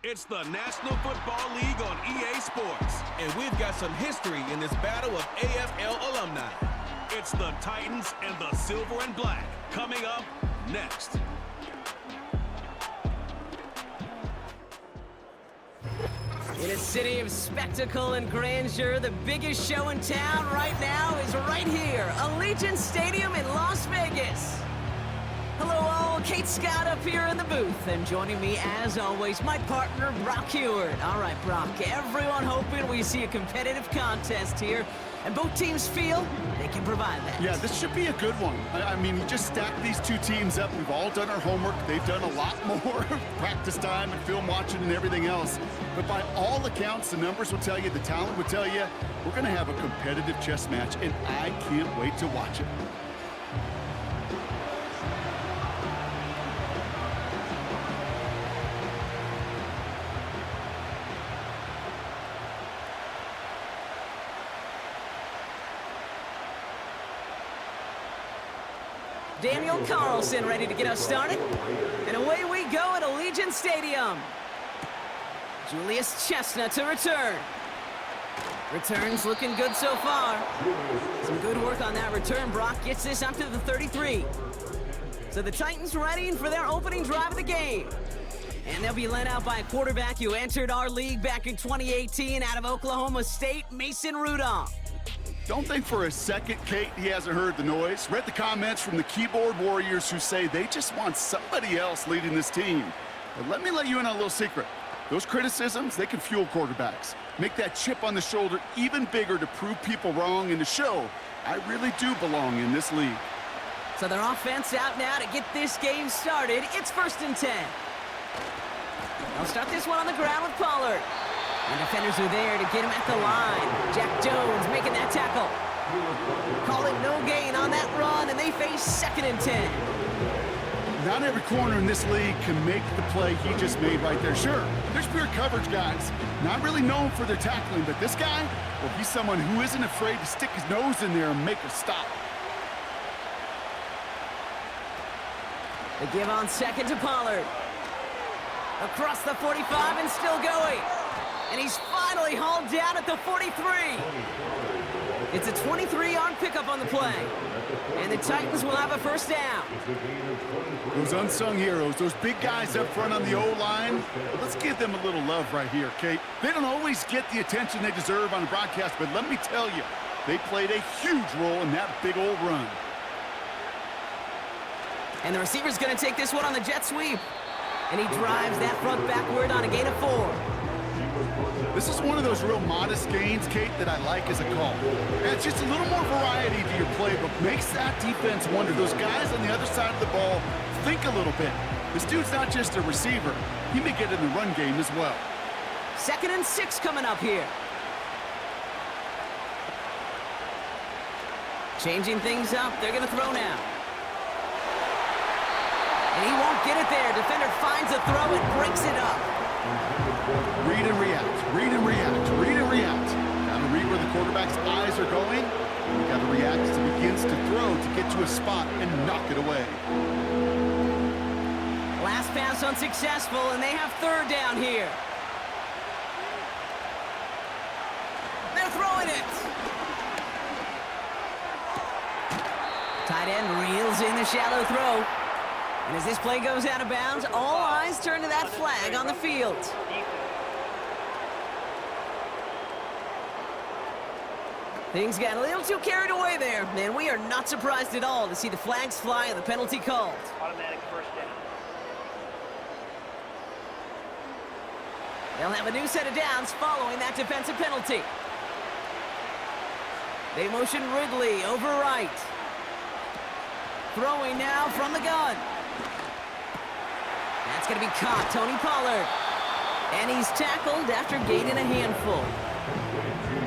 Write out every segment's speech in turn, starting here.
It's the National Football League on EA Sports. And we've got some history in this battle of AFL alumni. It's the Titans and the Silver and Black. Coming up next. In a city of spectacle and grandeur, the biggest show in town right now is right here, Allegiant Stadium in Las Vegas. Hello all, Kate Scott up here in the booth, and joining me as always, my partner, Brock Heward. All right, Brock, everyone hoping we see a competitive contest here, and both teams feel they can provide that. Yeah, this should be a good one. I mean, you just stack these two teams up. We've all done our homework. They've done a lot more practice time and film watching and everything else. But by all accounts, the numbers will tell you, the talent will tell you, we're going to have a competitive chess match, and I can't wait to watch it. Daniel Carlson ready to get us started. And away we go at Allegiant Stadium. Julius Chestnut to return. Returns looking good so far. Some good work on that return. Brock gets this up to the 33. So the Titans ready for their opening drive of the game. And they'll be led out by a quarterback who entered our league back in 2018 out of Oklahoma State, Mason Rudolph. Don't think for a second, Kate, he hasn't heard the noise. Read the comments from the keyboard warriors who say they just want somebody else leading this team. But let me let you in on a little secret. Those criticisms, they can fuel quarterbacks. Make that chip on the shoulder even bigger to prove people wrong and to show I really do belong in this league. So their offense out now to get this game started. It's 1st and 10. They'll start this one on the ground with Pollard. And defenders are there to get him at the line. Jack Jones making that tackle. Call it no gain on that run, and they face 2nd and 10. Not every corner in this league can make the play he just made right there. Sure, there's pure coverage guys. Not really known for their tackling, but this guy, well, he's someone who isn't afraid to stick his nose in there and make a stop. They give on 2nd to Pollard. Across the 45 and still going. And he's finally hauled down at the 43. It's a 23-yard pickup on the play. And the Titans will have a 1st down. Those unsung heroes, those big guys up front on the O-line, let's give them a little love right here, Kate. They don't always get the attention they deserve on the broadcast, but let me tell you, they played a huge role in that big old run. And the receiver's going to take this one on the jet sweep. And he drives that front backward on a gain of 4. This is one of those real modest gains, Kate, that I like as a call. It's just a little more variety to your playbook. Makes that defense wonder. Those guys on the other side of the ball think a little bit. This dude's not just a receiver. He may get in the run game as well. 2nd and 6 coming up here. Changing things up. They're going to throw now. And he won't get it there. Defender finds a throw and breaks it up. Read and react, read and react, read and react. Gotta read where the quarterback's eyes are going. You gotta react as he begins to throw to get to a spot and knock it away. Last pass unsuccessful, and they have 3rd down here. They're throwing it. Tight end reels in the shallow throw. And as this play goes out of bounds, all eyes turn to that flag on the field. Things got a little too carried away there, and we are not surprised at all to see the flags fly and the penalty called. Automatic 1st down. They'll have a new set of downs following that defensive penalty. They motion Ridley over right. Throwing now from the gun. That's going to be caught, Tony Pollard. And he's tackled after gaining a handful.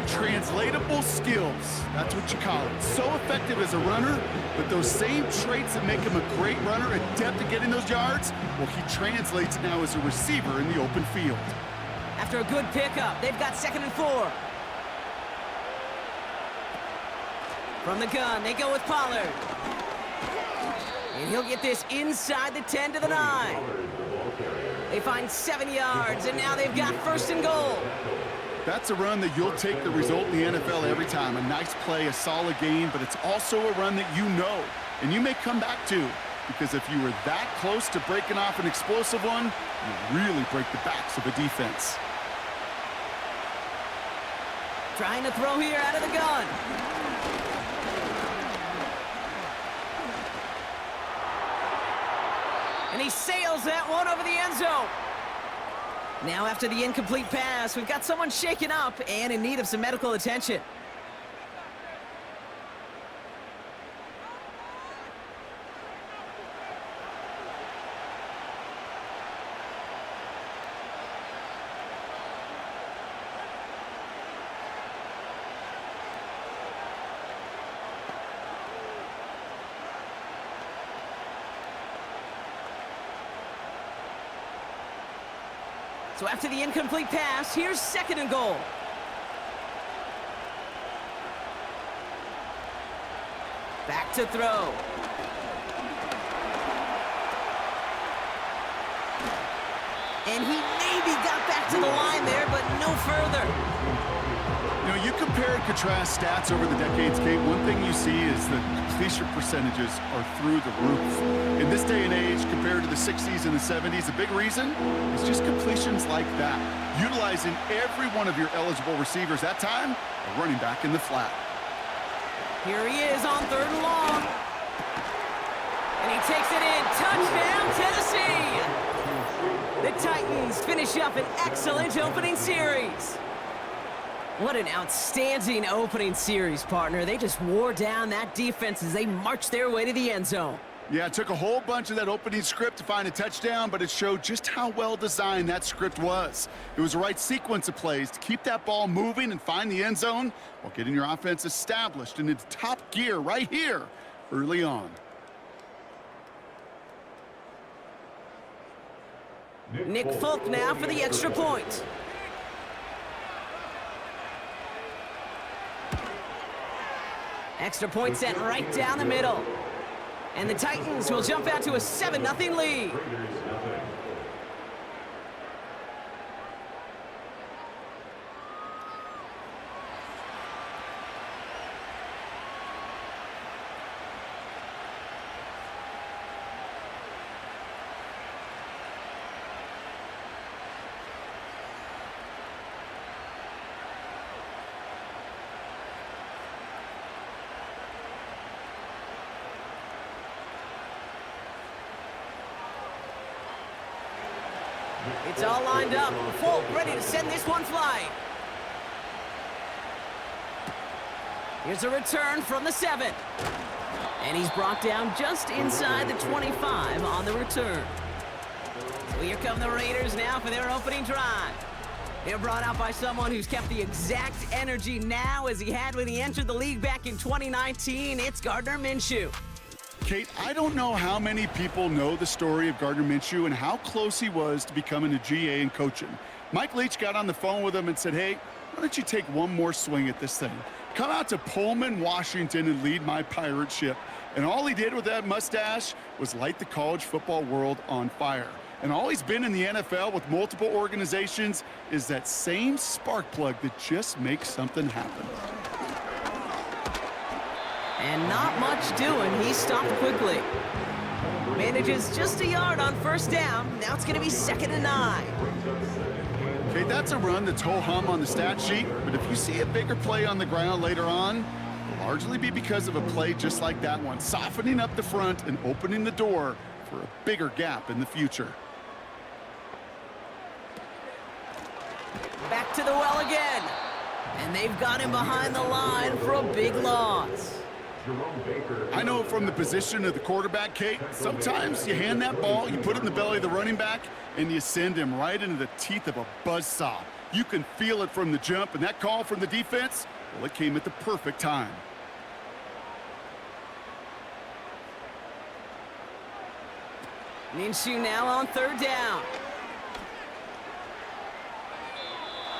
Translatable skills, that's what you call it. So effective as a runner, but those same traits that make him a great runner, adept at getting those yards, well, he translates now as a receiver in the open field. After a good pickup, they've got 2nd and 4. From the gun, they go with Pollard. And he'll get this inside the 10 to the 9. They find 7 yards, and now they've got 1st and goal. That's a run that you'll take the result in the NFL every time. A nice play, a solid game, but it's also a run that you know, and you may come back to, because if you were that close to breaking off an explosive one, you really break the backs of a defense. Trying to throw here out of the gun. And he sails that one over the end zone. Now after the incomplete pass, we've got someone shaken up and in need of some medical attention. So after the incomplete pass, here's 2nd and goal. Back to throw. And he maybe got back to the line there, but no further. You know, you compare and contrast stats over the decades, Kate. One thing you see is that completion percentages are through the roof. In this day and age, compared to the 60s and the 70s, a big reason is just completions like that. Utilizing every one of your eligible receivers. That time, a running back in the flat. Here he is on 3rd and long. And he takes it in. Touchdown, Tennessee! The Titans finish up an excellent opening series. What an outstanding opening series, partner. They just wore down that defense as they marched their way to the end zone. Yeah, it took a whole bunch of that opening script to find a touchdown, but it showed just how well designed that script was. It was the right sequence of plays to keep that ball moving and find the end zone while getting your offense established in its top gear right here early on. Nick Folk now for the extra point. Extra point sent right down the middle. And the Titans will jump out to a 7-0 lead. It's all lined up. Folk ready to send this one flying. Here's a return from the 7. And he's brought down just inside the 25 on the return. So here come the Raiders now for their opening drive. They're brought out by someone who's kept the exact energy now as he had when he entered the league back in 2019. It's Gardner Minshew. Kate, I don't know how many people know the story of Gardner Minshew and how close he was to becoming a GA and coaching. Mike Leach got on the phone with him and said, hey, why don't you take one more swing at this thing? Come out to Pullman, Washington, and lead my pirate ship. And all he did with that mustache was light the college football world on fire. And all he's been in the NFL with multiple organizations is that same spark plug that just makes something happen. And not much doing. He stopped quickly. Manages just a yard on 1st down. Now it's going to be 2nd and 9. Okay, that's a run that's ho-hum on the stat sheet, but if you see a bigger play on the ground later on, it'll largely be because of a play just like that one, softening up the front and opening the door for a bigger gap in the future. Back to the well again. And they've got him behind the line for a big loss. I know from the position of the quarterback, Kate, sometimes you hand that ball, you put it in the belly of the running back, and you send him right into the teeth of a buzzsaw. You can feel it from the jump, and that call from the defense, well, it came at the perfect time. Minshew now on 3rd down.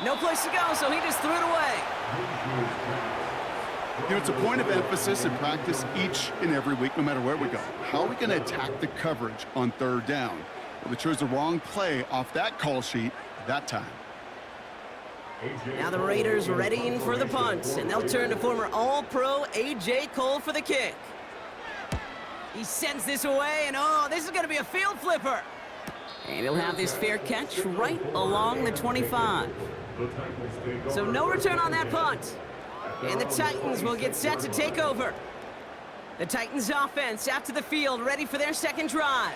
No place to go, so he just threw it away. You know, it's a point of emphasis in practice each and every week, no matter where we go. How are we going to attack the coverage on 3rd down? Well, they chose the wrong play off that call sheet that time. Now the Raiders readying for the punt, and they'll turn to former All-Pro A.J. Cole for the kick. He sends this away, and oh, this is going to be a field flipper. And he'll have this fair catch right along the 25. So no return on that punt. And the Titans will get set to take over. The Titans offense out to the field, ready for their second drive.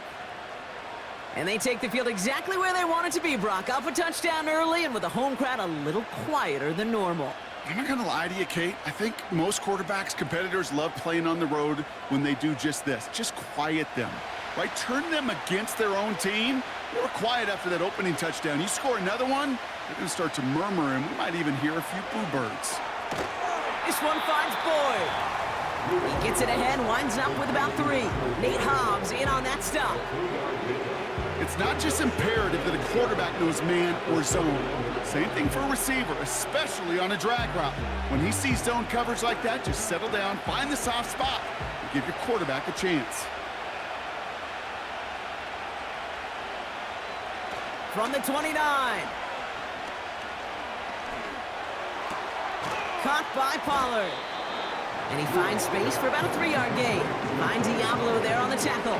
And they take the field exactly where they want it to be, Brock. Up a touchdown early, and with the home crowd a little quieter than normal. I'm not going to lie to you, Kate. I think most quarterbacks, competitors love playing on the road when they do just this. Just quiet them, right? Turn them against their own team. They were quiet after that opening touchdown. You score another one, they're going to start to murmur, and we might even hear a few boo birds. This one finds Boyd. He gets it ahead, winds up with about 3. Nate Hobbs in on that stop. It's not just imperative that a quarterback knows man or zone. Same thing for a receiver, especially on a drag route. When he sees zone coverage like that, just settle down, find the soft spot, and give your quarterback a chance. From the 29. Caught by Pollard. And he finds space for about a 3-yard gain. Finds Diablo there on the tackle.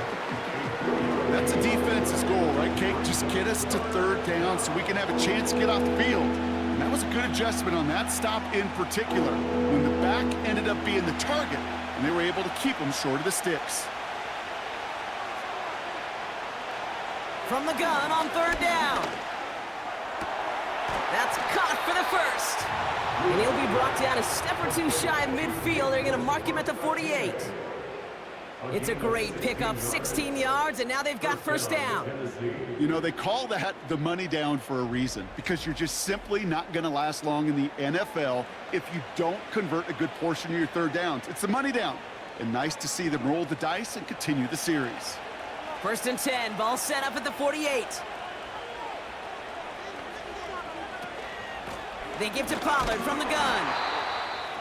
That's a defense's goal, right, Kate? Just get us to third down so we can have a chance to get off the field. And that was a good adjustment on that stop in particular, when the back ended up being the target, and they were able to keep him short of the sticks. From the gun on third down. That's caught for the first. And he'll be brought down a step or two shy of midfield. They're going to mark him at the 48. It's a great pickup, 16 yards, and now they've got first down. You know, they call that the money down for a reason, because you're just simply not going to last long in the NFL if you don't convert a good portion of your third downs. It's the money down, and nice to see them roll the dice and continue the series. First and 10, ball set up at the 48. They give to Pollard from the gun.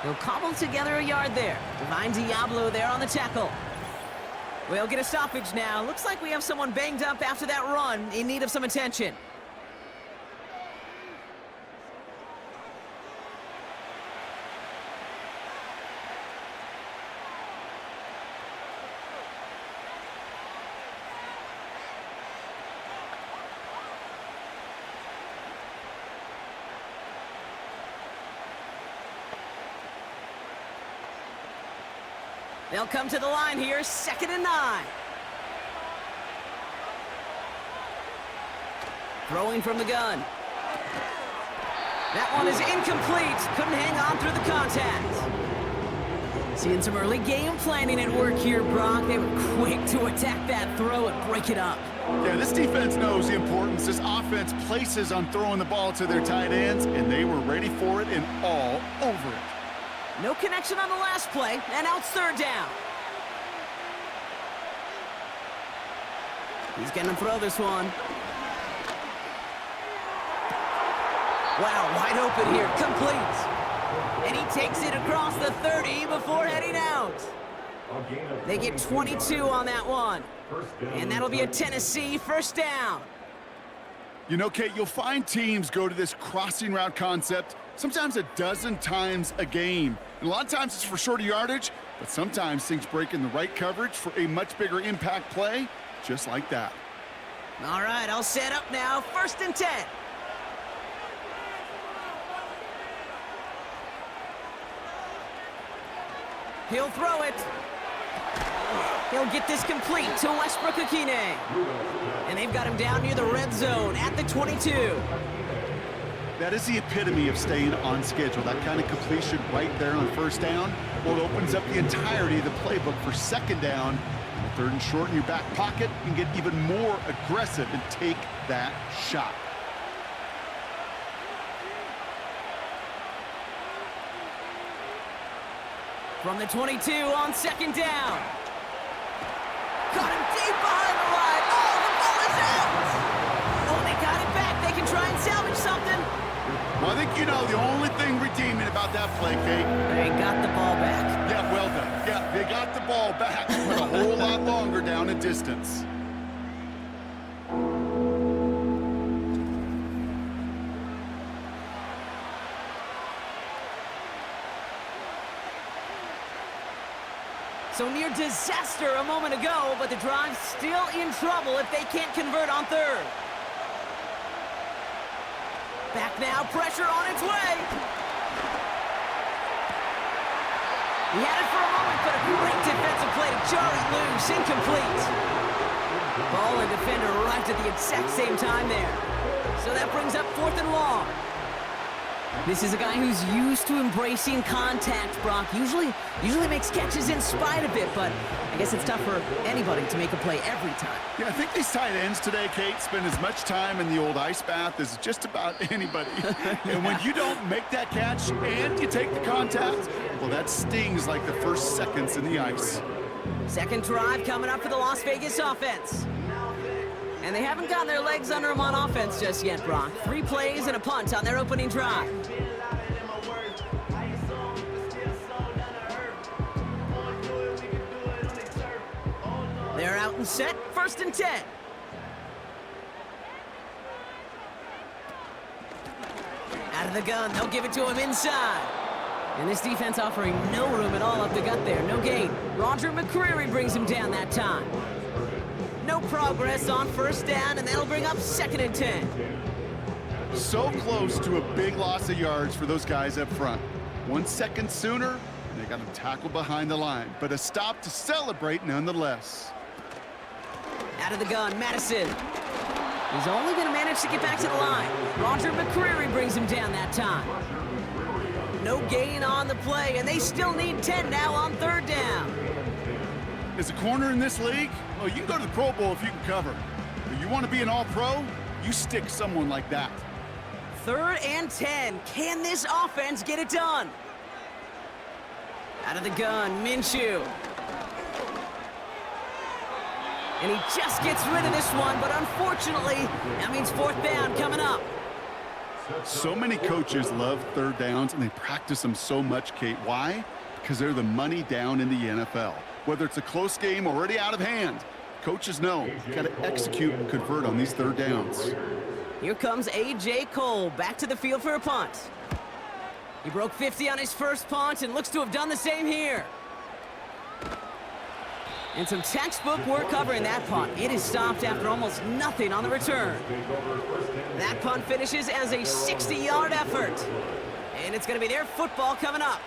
He'll cobble together a yard there. Divine Diablo there on the tackle. We'll get a stoppage now. Looks like we have someone banged up after that run, in need of some attention. They'll come to the line here, 2nd and 9. Throwing from the gun. That one is incomplete. Couldn't hang on through the contact. Seeing some early game planning at work here, Brock. They were quick to attack that throw and break it up. Yeah, this defense knows the importance this offense places on throwing the ball to their tight ends, and they were ready for it and all over it. No connection on the last play, and now it's third down. He's going to throw this one. Wow, wide open here, complete. And he takes it across the 30 before heading out. They get 22 on that one. And that'll be a Tennessee first down. You know, Kate, you'll find teams go to this crossing route concept sometimes a dozen times a game. And a lot of times it's for shorter yardage, but sometimes things break in the right coverage for a much bigger impact play, just like that. All right, I'll set up now. 1st and 10. He'll throw it. He'll get this complete to Westbrook-Akine. And they've got him down near the red zone at the 22. That is the epitome of staying on schedule. That kind of completion right there on first down. Well, it opens up the entirety of the playbook for second down. And 3rd and short in your back pocket, you can get even more aggressive and take that shot. From the 22 on 2nd down. Got him deep behind the line. Oh, the ball is out! Oh, they got it back. They can try and salvage something. Well, I think you know the only thing redeeming about that play, Kate. They got the ball back. Yeah, well done. Yeah, they got the ball back, but a whole lot longer down in distance. So near disaster a moment ago, but the drive's still in trouble if they can't convert on third. Back now, pressure on its way. He had it for a moment, but a great defensive play to jar it loose, incomplete. Ball and defender arrived at the exact same time there. So that brings up 4th and long. This is a guy who's used to embracing contact, Brock. Usually makes catches in spite of it, but I guess it's tough for anybody to make a play every time. Yeah, I think these tight ends today, Kate, spend as much time in the old ice bath as just about anybody. And when you don't make that catch and you take the contact, well, that stings like the first seconds in the ice. Second drive coming up for the Las Vegas offense. And they haven't gotten their legs under them on offense just yet, Brock. 3 plays and a punt on their opening drive. They're out and set, 1st and 10. Out of the gun, they'll give it to him inside. And this defense offering no room at all up the gut there, no gain. Roger McCreary brings him down that time. No progress on 1st down, and that'll bring up 2nd and 10. So close to a big loss of yards for those guys up front. 1 second sooner, and they got him tackled behind the line. But a stop to celebrate nonetheless. Out of the gun, Madison. He's only going to manage to get back to the line. Roger McCreary brings him down that time. No gain on the play, and they still need 10 now on 3rd down. As a corner in this league, well, you can go to the Pro Bowl if you can cover. But you want to be an all-pro, you stick someone like that. 3rd and 10. Can this offense get it done? Out of the gun, Minshew. And he just gets rid of this one, but unfortunately, that means 4th down coming up. So many coaches love 3rd downs, and they practice them so much, Kate. Why? Because they're the money down in the NFL. Whether it's a close game already out of hand, coaches know you got to execute and convert on these 3rd downs. Here comes A.J. Cole back to the field for a punt. He broke 50 on his first punt and looks to have done the same here. And some textbook work covering that punt. It is stopped after almost nothing on the return. That punt finishes as a 60-yard effort. And it's going to be their football coming up.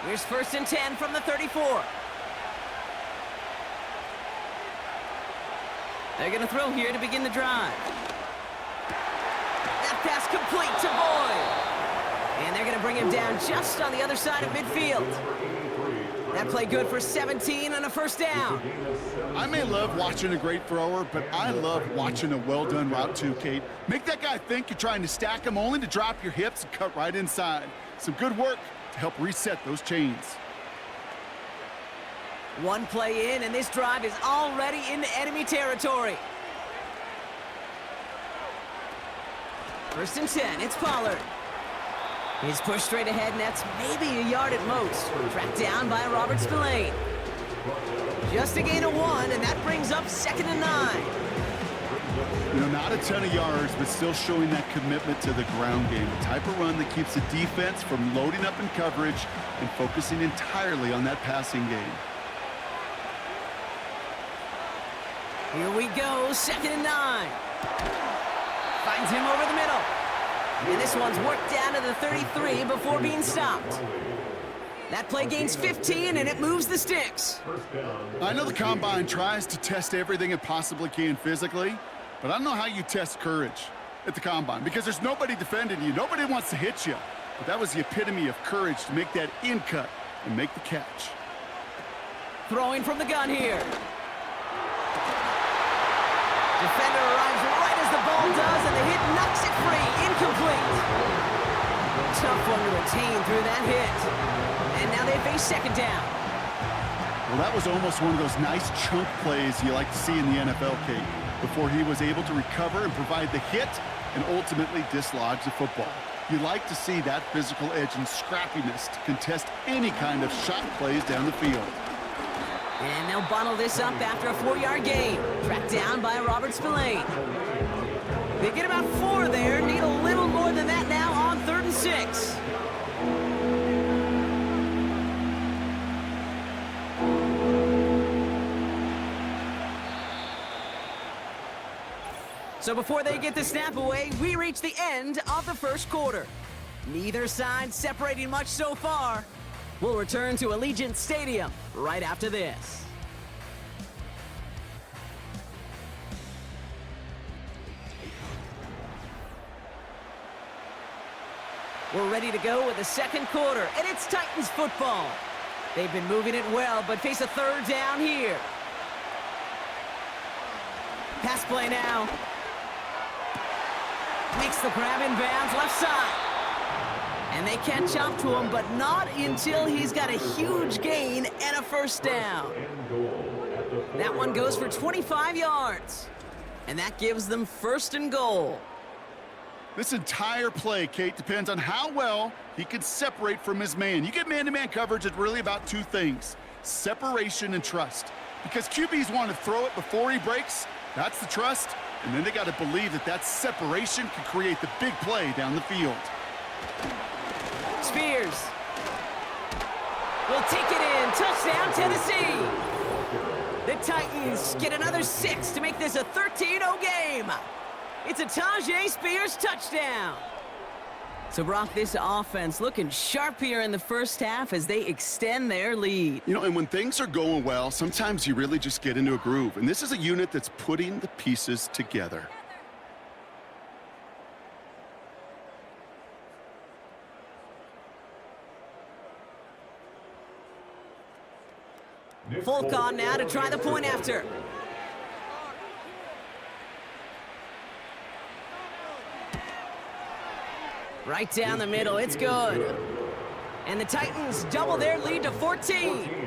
Here's 1st and 10 from the 34. They're going to throw here to begin the drive. That pass complete to Boyd. And they're going to bring him down just on the other side of midfield. That play good for 17 and a 1st down. I may love watching a great thrower, but I love watching a well-done route too, Kate. Make that guy think you're trying to stack him only to drop your hips and cut right inside. Some good work to help reset those chains. One play in, and this drive is already into enemy territory. 1st and 10, it's Pollard. He's pushed straight ahead, and that's maybe a yard at most. Tracked down by Robert Spillane. Just a gain of 1, and that brings up 2nd and 9. You know, not a ton of yards, but still showing that commitment to the ground game. The type of run that keeps the defense from loading up in coverage and focusing entirely on that passing game. Here we go, 2nd and 9. Finds him over the middle. And this one's worked down to the 33 before being stopped. That play gains 15, and it moves the sticks. I know the Combine tries to test everything it possibly can physically, but I don't know how you test courage at the Combine, because there's nobody defending you. Nobody wants to hit you. But that was the epitome of courage to make that in cut and make the catch. Throwing from the gun here. Defender arrives right as the ball does, and the hit knocks it free. Incomplete. Tough one to retain through that hit. And now they face 2nd down. Well, that was almost one of those nice chunk plays you like to see in the NFL, Kate, before he was able to recover and provide the hit and ultimately dislodge the football. You like to see that physical edge and scrappiness to contest any kind of shot plays down the field. And they'll bottle this up after a 4-yard gain. Tracked down by Robert Spillane. They get about 4 there. Need a little more than that now on 3rd and 6. So before they get the snap away, we reach the end of the first quarter. Neither side separating much so far. We'll return to Allegiant Stadium right after this. We're ready to go with the second quarter, and it's Titans football. They've been moving it well, but face a 3rd down here. Pass play now. Makes the grab in bounds left side. And they catch up to him, but not until he's got a huge gain and a 1st down. That one goes for 25 yards. And that gives them 1st and goal. This entire play, Kate, depends on how well he can separate from his man. You get man-to-man coverage, it's really about 2 things: separation and trust. Because QBs want to throw it before he breaks, that's the trust. And then they got to believe that that separation can create the big play down the field. Spears will take it in. Touchdown, Tennessee. The Titans get another 6 to make this a 13-0 game. It's a Tajay Spears touchdown. So, Brock, this offense looking sharp here in the first half as they extend their lead. You know, and when things are going well, sometimes you really just get into a groove. And this is a unit that's putting the pieces together. Folk on now to try the point after. Right down the middle, it's good. And the Titans double their lead to 14.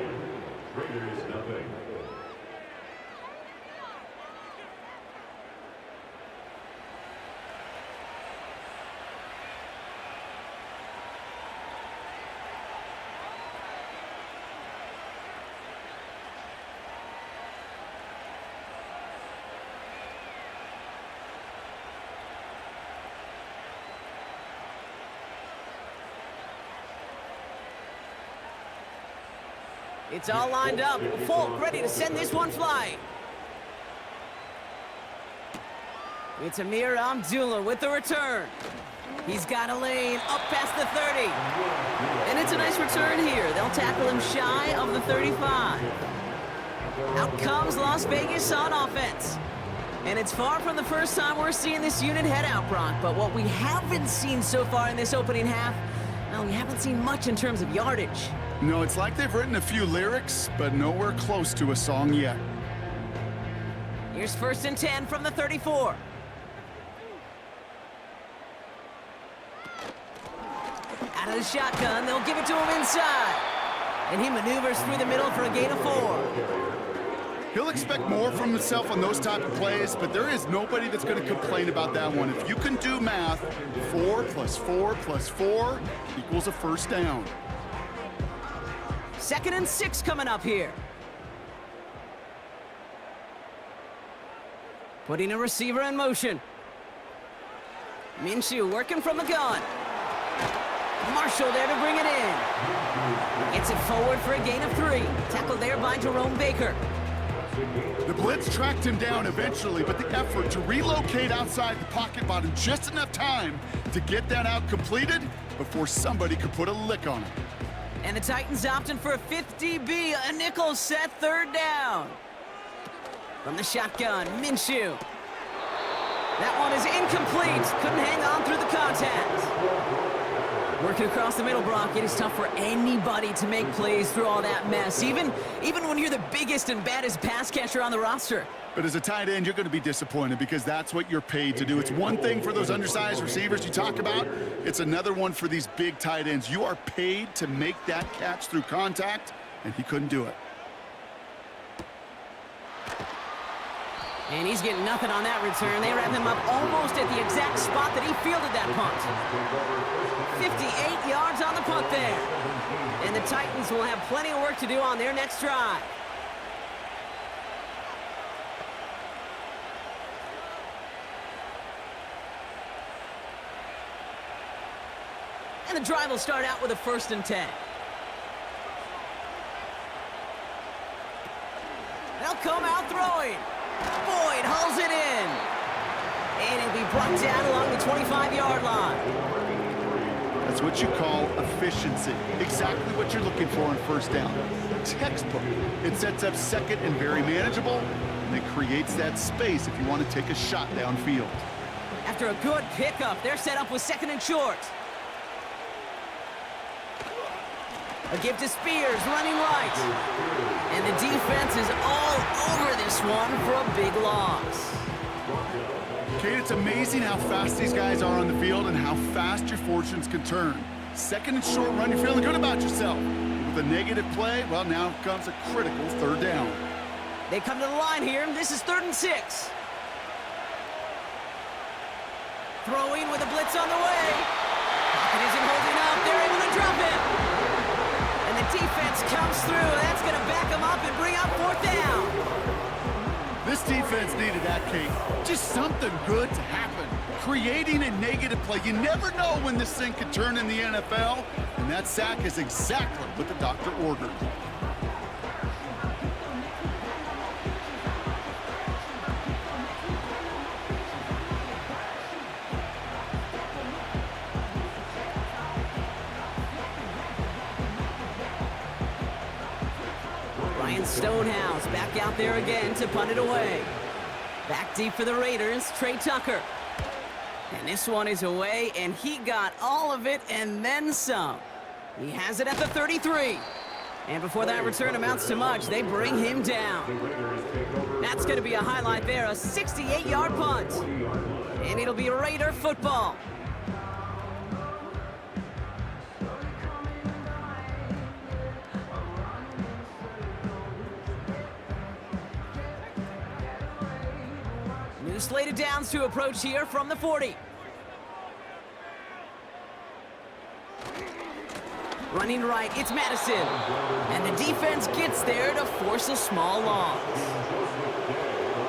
It's all lined up. Folk ready to send this one flying. It's Amir Abdullah with the return. He's got a lane up past the 30. And it's a nice return here. They'll tackle him shy of the 35. Out comes Las Vegas on offense. And it's far from the first time we're seeing this unit head out, Brock. But what we haven't seen so far in this opening half, well, we haven't seen much in terms of yardage. No, it's like they've written a few lyrics, but nowhere close to a song yet. Here's 1st and 10 from the 34. Out of the shotgun, they'll give it to him inside. And he maneuvers through the middle for a gain of 4. He'll expect more from himself on those type of plays, but there is nobody that's going to complain about that one. If you can do math, 4 + 4 + 4 equals a 1st down. 2nd and 6 coming up here. Putting a receiver in motion. Minshew working from the gun. Marshall there to bring it in. Gets it forward for a gain of 3. Tackled there by Jerome Baker. The blitz tracked him down eventually, but the effort to relocate outside the pocket bought him just enough time to get that out completed before somebody could put a lick on him. And the Titans opting for a 50B, a nickel set 3rd down. From the shotgun, Minshew. That one is incomplete. Couldn't hang on through the contact. Working across the middle, Brock, it is tough for anybody to make plays through all that mess, even when you're the biggest and baddest pass catcher on the roster. But as a tight end, you're going to be disappointed because that's what you're paid to do. It's one thing for those undersized receivers you talk about. It's another one for these big tight ends. You are paid to make that catch through contact, and he couldn't do it. And he's getting nothing on that return. They wrap him up almost at the exact spot that he fielded that punt. 58 yards on the punt there. And the Titans will have plenty of work to do on their next drive. And the drive will start out with a 1st and 10. They'll come out throwing. Boyd hauls it in. And it'll be brought down along the 25-yard line. That's what you call efficiency. Exactly what you're looking for on 1st down. Textbook. It sets up 2nd and very manageable, and it creates that space if you want to take a shot downfield. After a good pickup, they're set up with 2nd and short. A give to Spears, running right. And the defense is all over this one for a big loss. Kate, it's amazing how fast these guys are on the field and how fast your fortunes can turn. 2nd and short run, you're feeling good about yourself. With a negative play, well, now comes a critical 3rd down. They come to the line here. This is 3rd and 6. Throwing with a blitz on the way. Pocket isn't holding up. They're able to drop him. And the defense comes through. That's going to back them up and bring up 4th down. This defense needed that, Kate. Just something good to happen. Creating a negative play. You never know when this thing could turn in the NFL, and that sack is exactly what the doctor ordered. Stonehouse back out there again to punt it away. Back deep for the Raiders, Trey Tucker. And this one is away, and he got all of it and then some. He has it at the 33. And before that return amounts to much, they bring him down. That's going to be a highlight there, a 68-yard punt. And it'll be Raider football. New slated downs to approach here from the 40. Running right, it's Madison. And the defense gets there to force a small loss.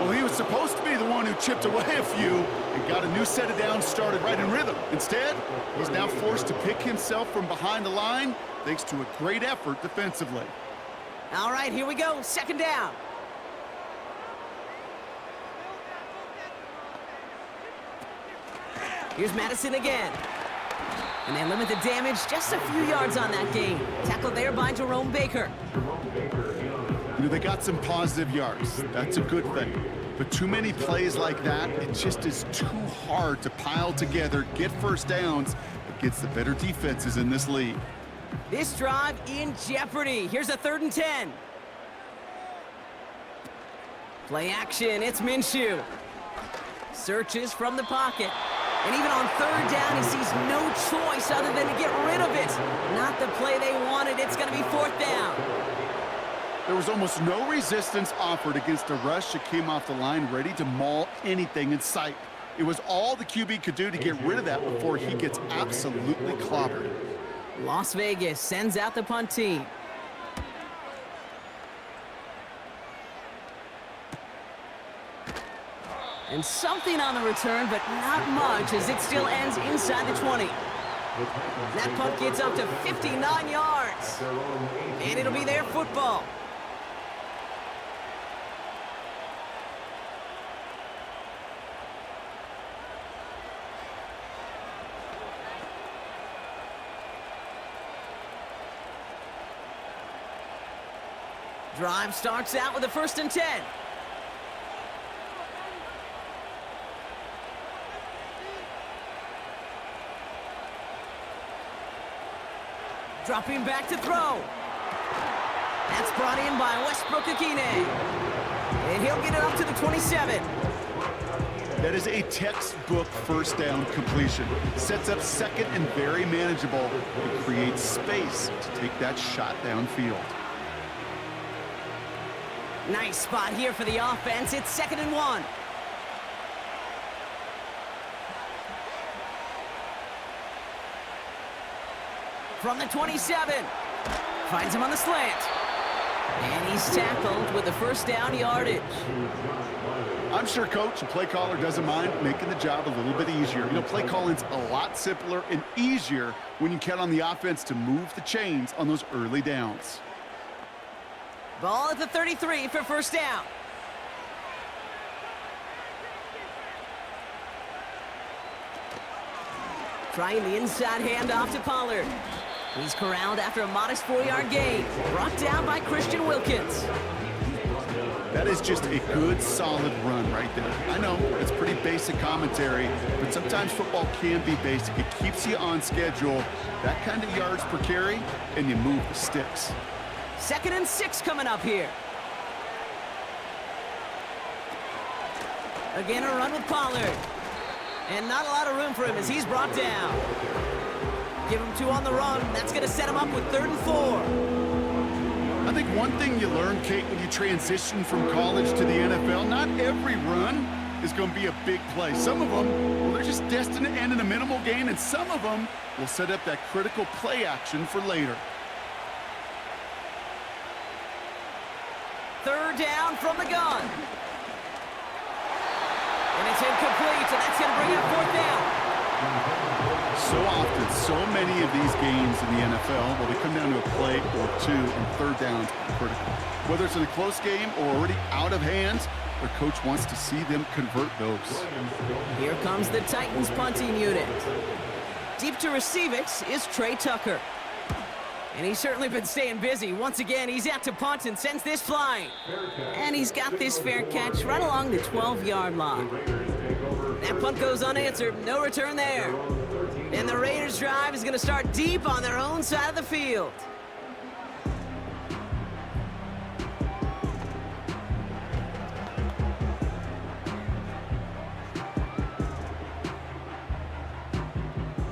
Well, he was supposed to be the one who chipped away a few and got a new set of downs started right in rhythm. Instead, he's now forced to pick himself from behind the line thanks to a great effort defensively. All right, here we go, 2nd down. Here's Madison again. And they limit the damage just a few yards on that gain. Tackled there by Jerome Baker. You know, they got some positive yards. That's a good thing. But too many plays like that, it just is too hard to pile together, get 1st downs against the better defenses in this league. This drive in jeopardy. Here's a 3rd and 10. Play action, it's Minshew. Searches from the pocket. And even on 3rd down, he sees no choice other than to get rid of it. Not the play they wanted. It's going to be 4th down. There was almost no resistance offered against a rush that came off the line ready to maul anything in sight. It was all the QB could do to get rid of that before he gets absolutely clobbered. Las Vegas sends out the punt team. And something on the return, but not much, as it still ends inside the 20. That punt gets up to 59 yards. And it'll be their football. Drive starts out with a 1st and 10. Dropping back to throw. That's brought in by Westbrook Akine. And he'll get it up to the 27. That is a textbook 1st down completion. Sets up 2nd and very manageable. It creates space to take that shot downfield. Nice spot here for the offense. It's 2nd and 1. From the 27. Finds him on the slant. And he's tackled with the first down yardage. I'm sure coach and play caller doesn't mind making the job a little bit easier. You know, play calling's a lot simpler and easier when you count on the offense to move the chains on those early downs. Ball at the 33 for first down. Trying the inside handoff to Pollard. He's corralled after a modest 4-yard gain. Brought down by Christian Wilkins. That is just a good, solid run right there. I know it's pretty basic commentary, but sometimes football can be basic. It keeps you on schedule, that kind of yards per carry, and you move the sticks. 2nd and 6 coming up here. Again, a run with Pollard. And not a lot of room for him as he's brought down. Give him 2 on the run. That's going to set him up with 3rd and 4. I think one thing you learn, Kate, when you transition from college to the NFL, not every run is going to be a big play. Some of them, well, they're just destined to end in a minimal gain, and some of them will set up that critical play action for later. 3rd down from the gun. And it's incomplete, so that's going to bring up 4th down. So often, so many of these games in the NFL, well, they come down to a play or 2, and 3rd downs are critical. Whether it's in a close game or already out of hands, their coach wants to see them convert those. Here comes the Titans punting unit. Deep to receive it is Trey Tucker. And he's certainly been staying busy. Once again, he's out to punt and sends this flying. And he's got this fair catch right along the 12-yard line. That punt goes unanswered. No return there. And the Raiders' drive is going to start deep on their own side of the field.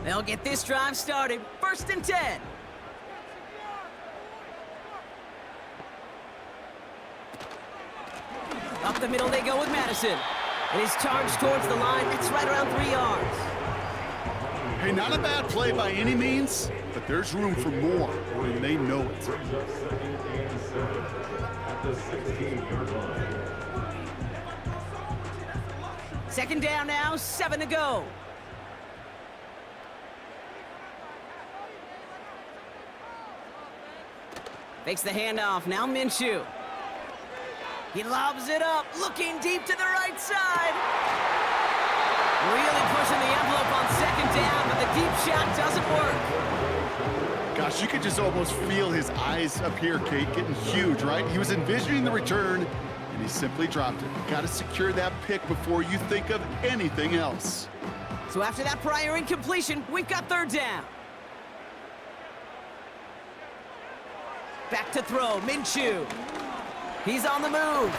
They'll get this drive started. 1st and 10. Up the middle they go with Madison. And his charge towards the line, it's right around 3 yards. Hey, not a bad play by any means, but there's room for more, and they know it. Second down now, 7 to go. Fakes the handoff, now Minshew. He lobs it up, looking deep to the right side. Really pushing the envelope on 2nd down, but the deep shot doesn't work. Gosh, you could just almost feel his eyes up here, Kate, getting huge, right? He was envisioning the return, and he simply dropped it. Got to secure that pick before you think of anything else. So after that prior incompletion, we've got 3rd down. Back to throw, Minshew. He's on the move.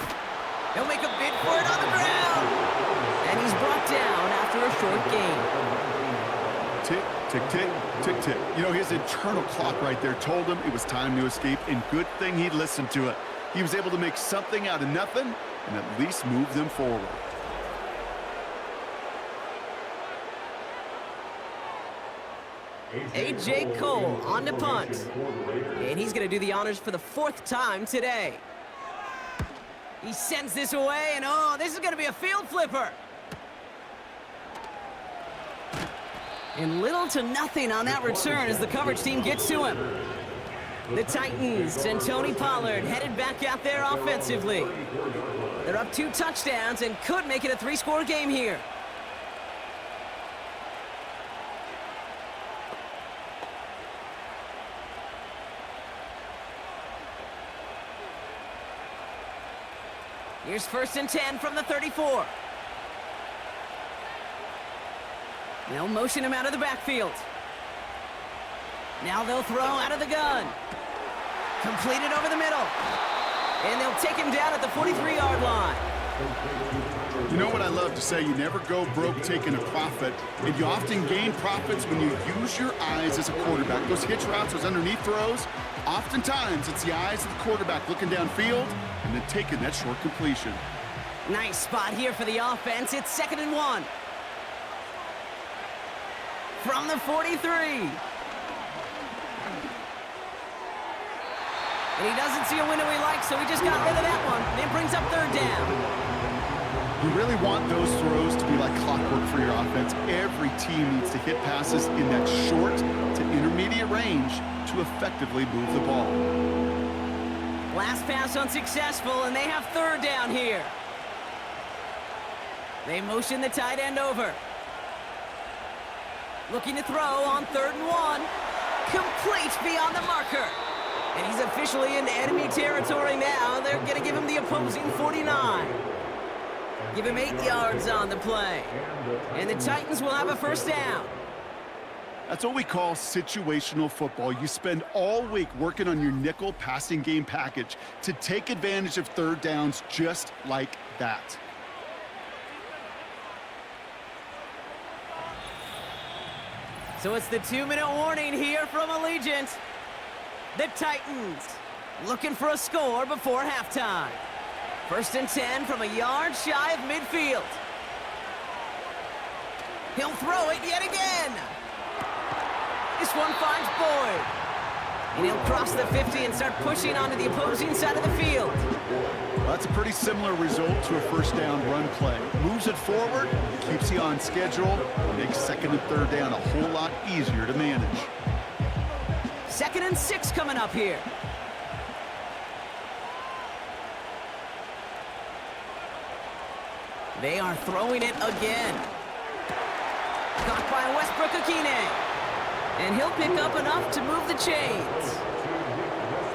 He'll make a bid for it on the ground. And he's brought down after a short gain. Tick, tick, tick, tick, tick. You know, his internal clock right there told him it was time to escape, and good thing he listened to it. He was able to make something out of nothing and at least move them forward. A.J. Cole on to punt. And he's going to do the honors for the 4th time today. He sends this away, and oh, this is going to be a field flipper. And little to nothing on that return as the coverage team gets to him. The Titans and Tony Pollard headed back out there offensively. They're up 2 touchdowns and could make it a 3-score game here. Here's 1st and 10 from the 34. They'll motion him out of the backfield. Now they'll throw out of the gun. Completed over the middle. And they'll take him down at the 43-yard line. You know what I love to say? You never go broke taking a profit, and you often gain profits when you use your eyes as a quarterback. Those hitch routes, those underneath throws, oftentimes it's the eyes of the quarterback looking downfield and then taking that short completion. Nice spot here for the offense. It's 2nd and 1. From the 43. And he doesn't see a window he likes, so he just got rid of that one. And it brings up 3rd down. You really want those throws to be like clockwork for your offense. Every team needs to hit passes in that short to intermediate range to effectively move the ball. Last pass unsuccessful, and they have 3rd down here. They motion the tight end over. Looking to throw on 3rd and 1. Complete beyond the marker. And he's officially in enemy territory now. They're going to give him the opposing 49. Give him 8 yards on the play. And the Titans will have a 1st down. That's what we call situational football. You spend all week working on your nickel passing game package to take advantage of 3rd downs just like that. So it's the 2-minute warning here from Allegiant. The Titans looking for a score before halftime. 1st and 10 from a yard shy of midfield. He'll throw it yet again. This one finds Boyd. And he'll cross the 50 and start pushing onto the opposing side of the field. Well, that's a pretty similar result to a 1st down run play. Moves it forward, keeps you on schedule, makes 2nd and 3rd down a whole lot easier to manage. 2nd and 6 coming up here. They are throwing it again. Caught by Westbrook-Akine. And he'll pick up enough to move the chains.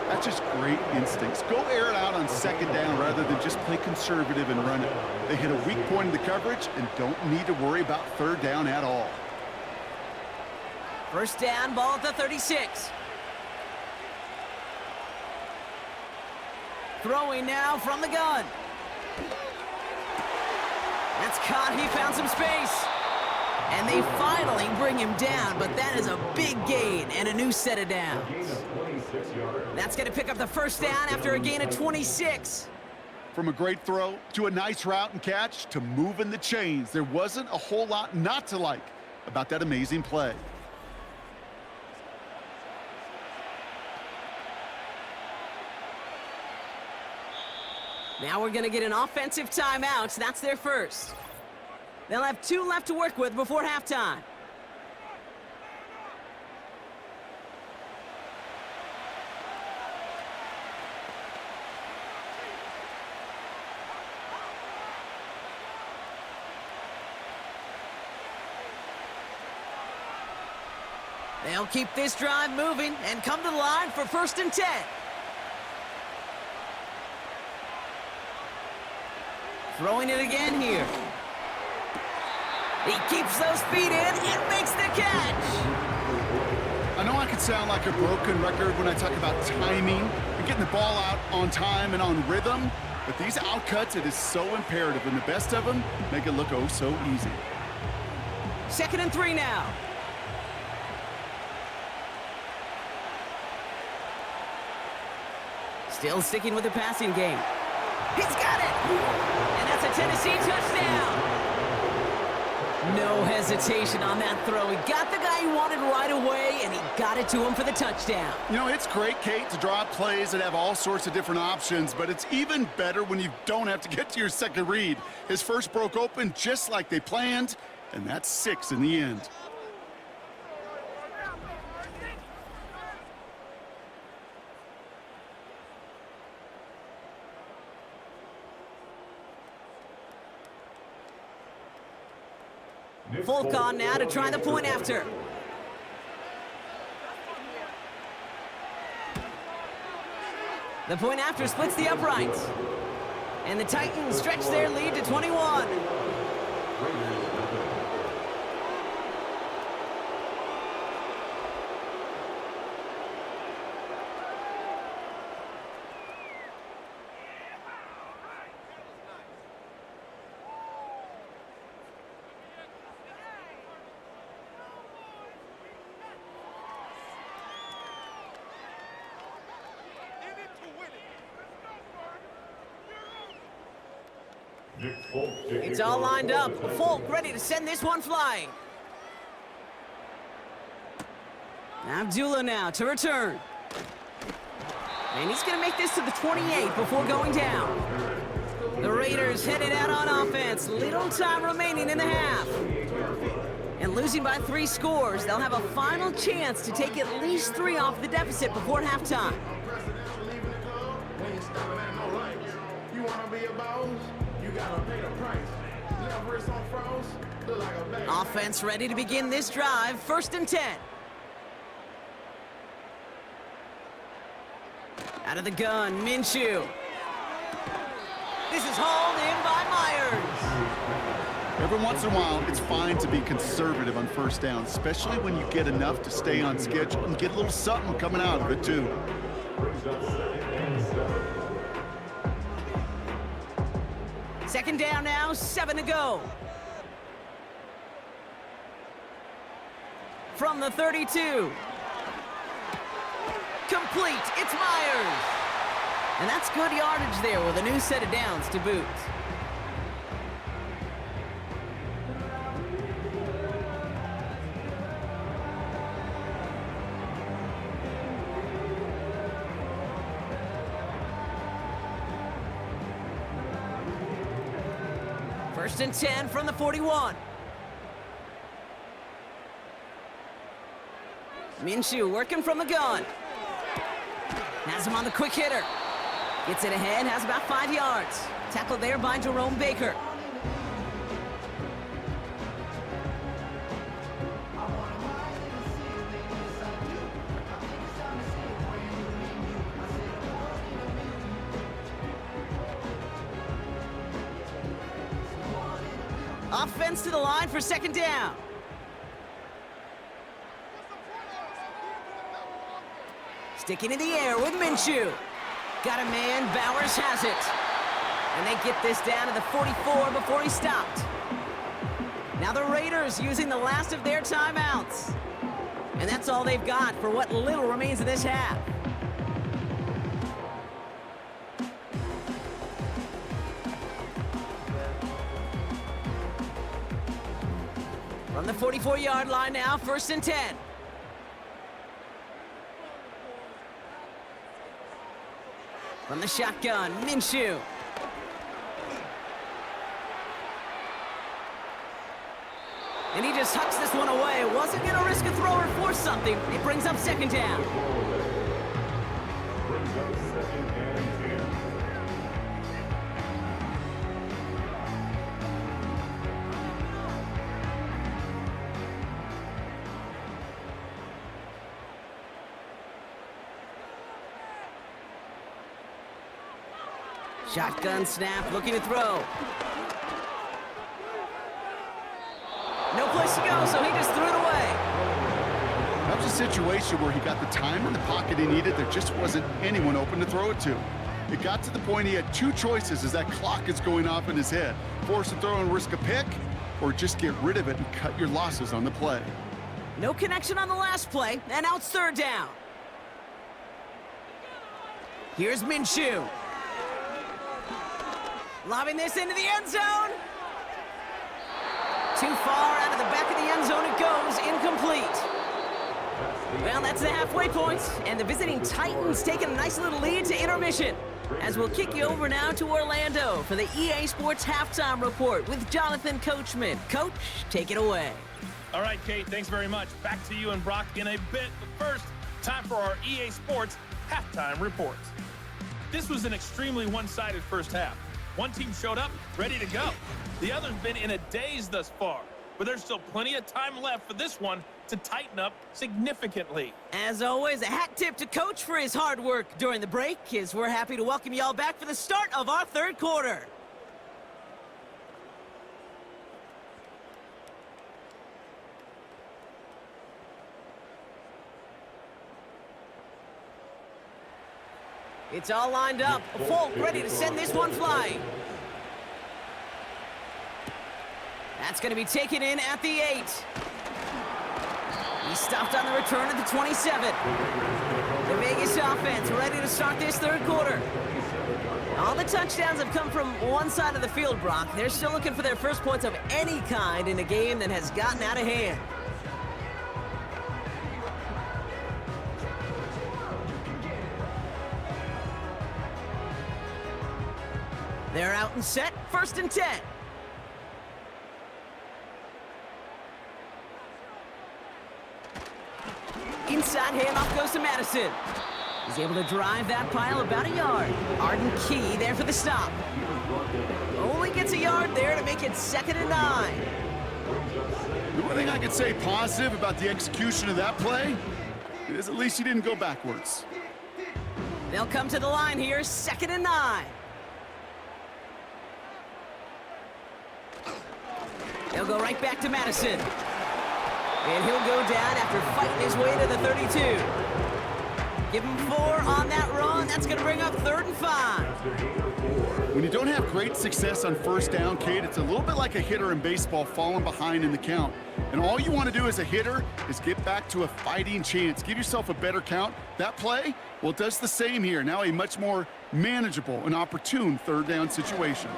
That's just great instincts. Go air it out on 2nd down rather than just play conservative and run it. They hit a weak point in the coverage and don't need to worry about 3rd down at all. 1st down, ball at the 36. Throwing now from the gun. That's caught. He found some space. And they finally bring him down, but that is a big gain and a new set of downs. That's going to pick up the 1st down after a gain of 26. From a great throw to a nice route and catch to moving the chains, there wasn't a whole lot not to like about that amazing play. Now we're going to get an offensive timeout. That's their first. They'll have 2 left to work with before halftime. They'll keep this drive moving and come to the line for 1st and 10. Throwing it again here. He keeps those feet in and makes the catch. I know I could sound like a broken record when I talk about timing and getting the ball out on time and on rhythm, but these outcuts, it is so imperative, and the best of them make it look oh so easy. 2nd and 3 now. Still sticking with the passing game. He's got it! And that's a Tennessee touchdown! No hesitation on that throw. He got the guy he wanted right away, and he got it to him for the touchdown. You know, it's great, Kate, to draw up plays that have all sorts of different options, but it's even better when you don't have to get to your second read. His first broke open just like they planned, and that's 6 in the end. Folk on now to try the point after. The point after splits the uprights. And the Titans stretch their lead to 21. It's all lined up. Folk ready to send this one flying. Abdullah now to return. And he's going to make this to the 28 before going down. The Raiders headed out on offense. Little time remaining in the half. And losing by 3 scores, they'll have a final chance to take at least 3 off the deficit before halftime. Offense ready to begin this drive. 1st and 10. Out of the gun, Minshew. This is hauled in by Myers. Every once in a while, it's fine to be conservative on 1st down, especially when you get enough to stay on schedule and get a little something coming out of it, too. Second down now, 7 to go. From the 32. Complete, it's Myers. And that's good yardage there with a new set of downs to boot. First and 10 from the 41. Minshew working from the gun. Has him on the quick hitter. Gets it ahead, has about 5 yards. Tackled there by Jerome Baker. Offense to the line for 2nd down. Sticking in the air with Minshew. Got a man, Bowers has it. And they get this down to the 44 before he stopped. Now the Raiders using the last of their timeouts. And that's all they've got for what little remains of this half. From the 44-yard line now, 1st and 10. From the shotgun, Minshew. And he just hucks this one away. Wasn't going to risk a throw or force something. It brings up 2nd down. Shotgun snap, looking to throw. No place to go, so he just threw it away. That was a situation where he got the time in the pocket he needed. There just wasn't anyone open to throw it to. It got to the point he had 2 choices as that clock is going off in his head. Force a throw and risk a pick, or just get rid of it and cut your losses on the play. No connection on the last play, and now it's 3rd down. Here's Minshew. Lobbing this into the end zone. Too far out of the back of the end zone it goes, incomplete. Well, that's the halfway point, and the visiting Titans taking a nice little lead to intermission. As we'll kick you over now to Orlando for the EA Sports Halftime Report with Jonathan Coachman. Coach, take it away. All right, Kate, thanks very much. Back to you and Brock in a bit, but first, time for our EA Sports Halftime Report. This was an extremely one-sided first half. One team showed up, ready to go. The other's been in a daze thus far, but there's still plenty of time left for this one to tighten up significantly. As always, a hat tip to Coach for his hard work during the break, as we're happy to welcome you all back for the start of our 3rd quarter. It's all lined up. Folk ready to send this one flying. That's going to be taken in at the 8. He stopped on the return at the 27. The Vegas offense ready to start this 3rd quarter. All the touchdowns have come from one side of the field, Brock. They're still looking for their first points of any kind in a game that has gotten out of hand. They're out and set, 1st and 10. Inside handoff goes to Madison. He's able to drive that pile about a yard. Arden Key there for the stop. Only gets a yard there to make it 2nd and 9. The one thing I could say positive about the execution of that play is at least he didn't go backwards. They'll come to the line here, 2nd and 9. They'll go right back to Madison. And he'll go down after fighting his way to the 32. Give him 4 on that run. That's going to bring up 3rd and 5. When you don't have great success on 1st down, Kate, it's a little bit like a hitter in baseball falling behind in the count. And all you want to do as a hitter is get back to a fighting chance. Give yourself a better count. That play, well, it does the same here. Now a much more manageable and opportune 3rd down situation.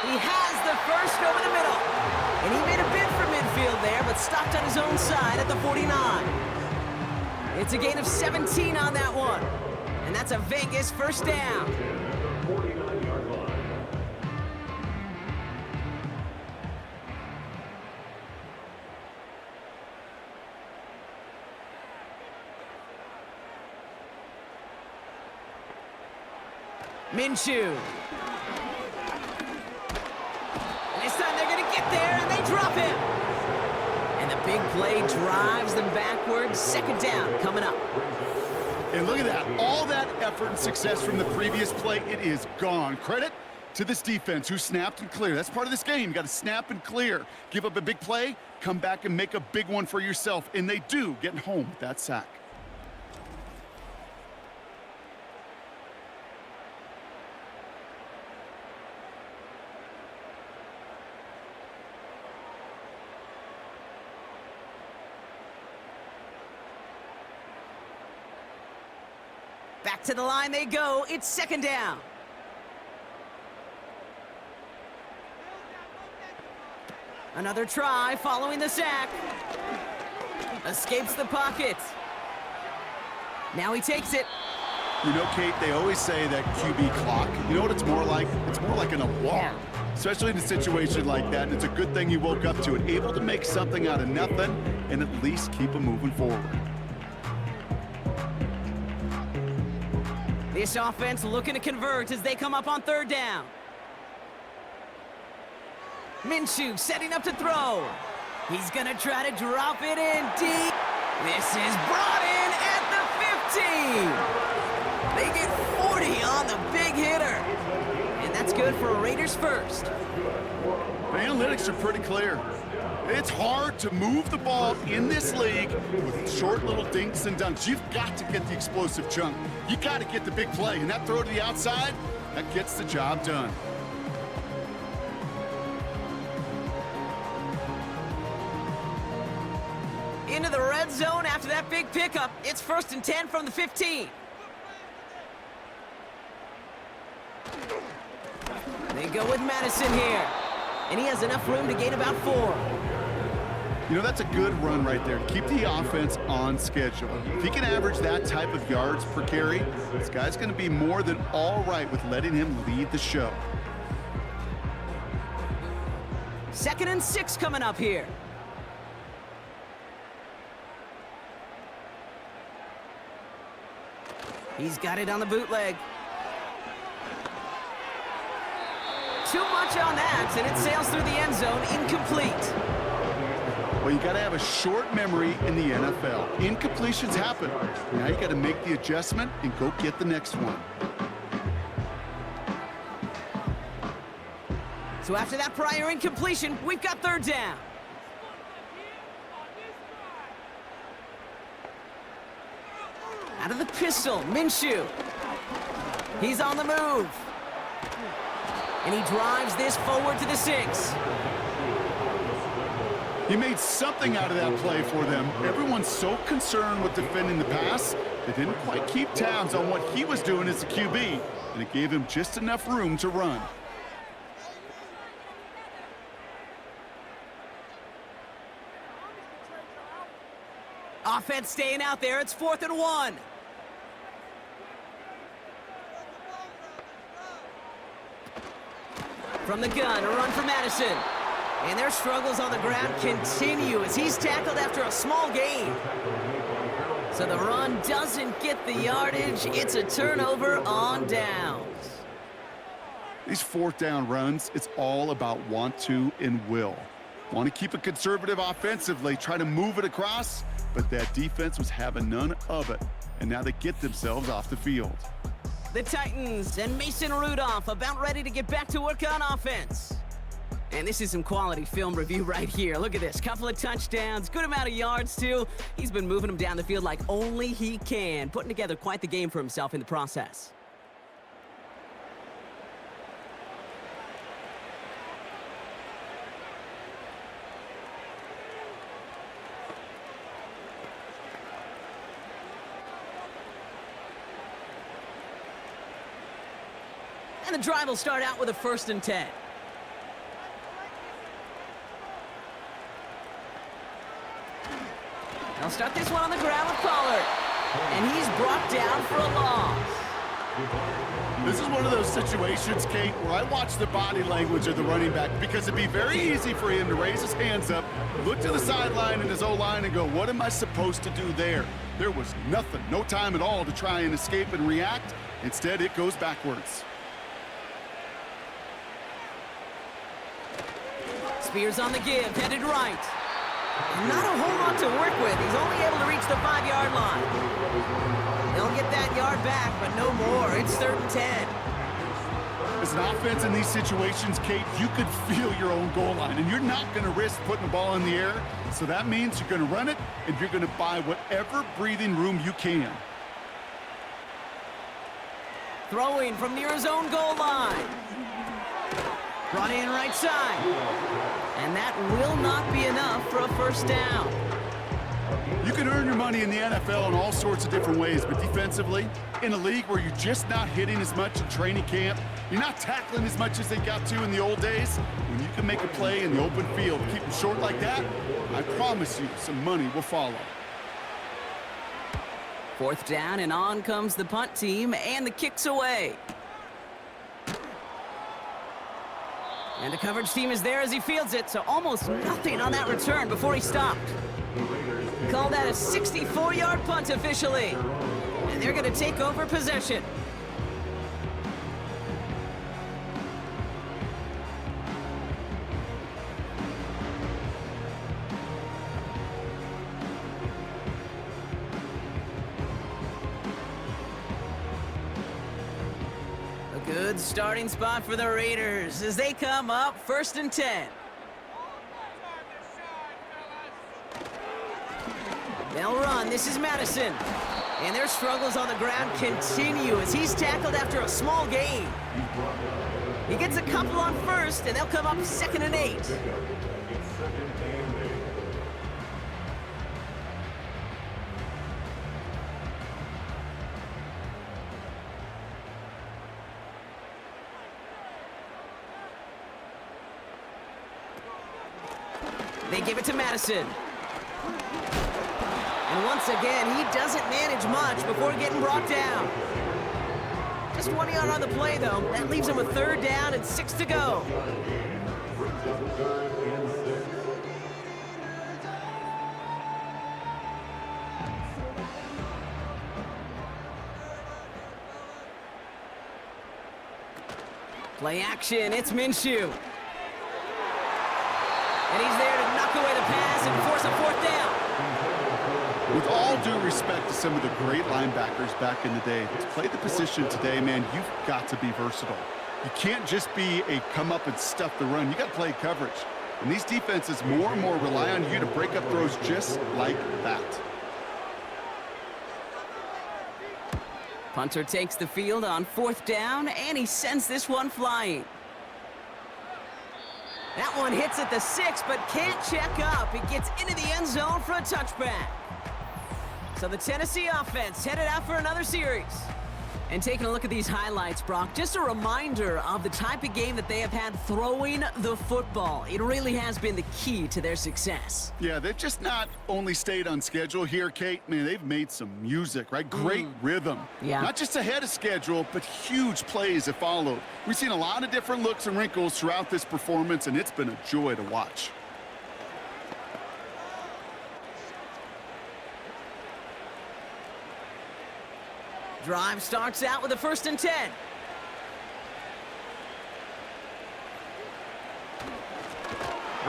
He has the first over the middle. And he made a bid for midfield there, but stopped on his own side at the 49. It's a gain of 17 on that one. And that's a Vegas 1st down. Minshew. And this time they're going to get there, and they drop him. And the big play drives them backwards. 2nd down coming up. And look at that. All that effort and success from the previous play, it is gone. Credit to this defense who snapped and cleared. That's part of this game. You got to snap and clear. Give up a big play, come back and make a big one for yourself. And they do, getting home with that sack. Back to the line they go. It's 2nd down. Another try following the sack. Escapes the pocket. Now he takes it. You know, Kate, they always say that QB clock. You know what it's more like? It's more like an alarm, especially in a situation like that. And it's a good thing you woke up to it, able to make something out of nothing and at least keep them moving forward. This offense looking to convert as they come up on 3rd down. Minshew setting up to throw. He's going to try to drop it in deep. This is brought in at the 15. They get 40 on the big hitter. And that's good for a Raiders 1st. The analytics are pretty clear. It's hard to move the ball in this league with short little dinks and dunks. You've got to get the explosive chunk. You got to get the big play. And that throw to the outside, that gets the job done. Into the red zone after that big pickup. It's 1st and 10 from the 15. They go with Madison here. And he has enough room to gain about 4. You know, that's a good run right there. Keep the offense on schedule. If he can average that type of yards per carry, this guy's going to be more than all right with letting him lead the show. 2nd and 6 coming up here. He's got it on the bootleg. Too much on that, and it sails through the end zone, incomplete. Well, you got to have a short memory in the NFL. Incompletions happen. Now you got to make the adjustment and go get the next one. So after that prior incompletion, we've got 3rd down. Out of the pistol, Minshew. He's on the move. And he drives this forward to the 6. He made something out of that play for them. Everyone's so concerned with defending the pass, They didn't quite keep tabs on what he was doing as a QB, and it gave him just enough room to run. Offense staying out there. It's 4th and 1. From the gun, a run for Madison. And their struggles on the ground continue as he's tackled after a small gain. So the run doesn't get the yardage. It's a turnover on downs. These 4th down runs, it's all about want to and will. Want to keep it conservative offensively, try to move it across, but that defense was having none of it. And now they get themselves off the field. The Titans and Mason Rudolph about ready to get back to work on offense. And this is some quality film review right here. Look at this. Couple of touchdowns, good amount of yards, too. He's been moving them down the field like only he can, putting together quite the game for himself in the process. And the drive will start out with a 1st and 10. They'll start this one on the ground with Pollard. And he's brought down for a loss. This is one of those situations, Kate, where I watch the body language of the running back because it'd be very easy for him to raise his hands up, look to the sideline in his O-line and go, what am I supposed to do there? There was nothing, no time at all to try and escape and react. Instead, it goes backwards. Spears on the give, headed right. Not a whole lot to work with. He's only able to reach the 5-yard line. They'll get that yard back, but no more. It's 3rd and 10. As an offense in these situations, Kate, you could feel your own goal line, and you're not going to risk putting the ball in the air. So that means you're going to run it, and you're going to buy whatever breathing room you can. Throwing from near his own goal line. Brought in right side. And that will not be enough for a 1st down. You can earn your money in the NFL in all sorts of different ways, but defensively, in a league where you're just not hitting as much in training camp, you're not tackling as much as they got to in the old days, when you can make a play in the open field, keep them short like that, I promise you some money will follow. 4th down, and on comes the punt team, and the kick's away. And the coverage team is there as he fields it, so almost nothing on that return before he stopped. Call that a 64-yard punt officially. And they're going to take over possession. Good starting spot for the Raiders as they come up 1st and 10. They'll run. This is Madison. And their struggles on the ground continue as he's tackled after a small gain. He gets a couple on 1st, and they'll come up 2nd and 8. They give it to Madison. And once again, he doesn't manage much before getting brought down. Just 1 yard on the play, though. That leaves him with 3rd down and 6 to go. Play action, it's Minshew. And he's there to knock away the pass and force a 4th down. With all due respect to some of the great linebackers back in the day, to play the position today, man, you've got to be versatile. You can't just be a come up and stuff the run. You got to play coverage. And these defenses more and more rely on you to break up throws just like that. Punter takes the field on 4th down, and he sends this one flying. That one hits at the 6, but can't check up. It gets into the end zone for a touchback. So the Tennessee offense headed out for another series. And taking a look at these highlights, Brock, just a reminder of the type of game that they have had throwing the football. It really has been the key to their success. Yeah, they've just not only stayed on schedule here, Kate. Man, they've made some music, right? Great rhythm. Yeah. Not just ahead of schedule, but huge plays have followed. We've seen a lot of different looks and wrinkles throughout this performance, and it's been a joy to watch. Drive starts out with a 1st and 10.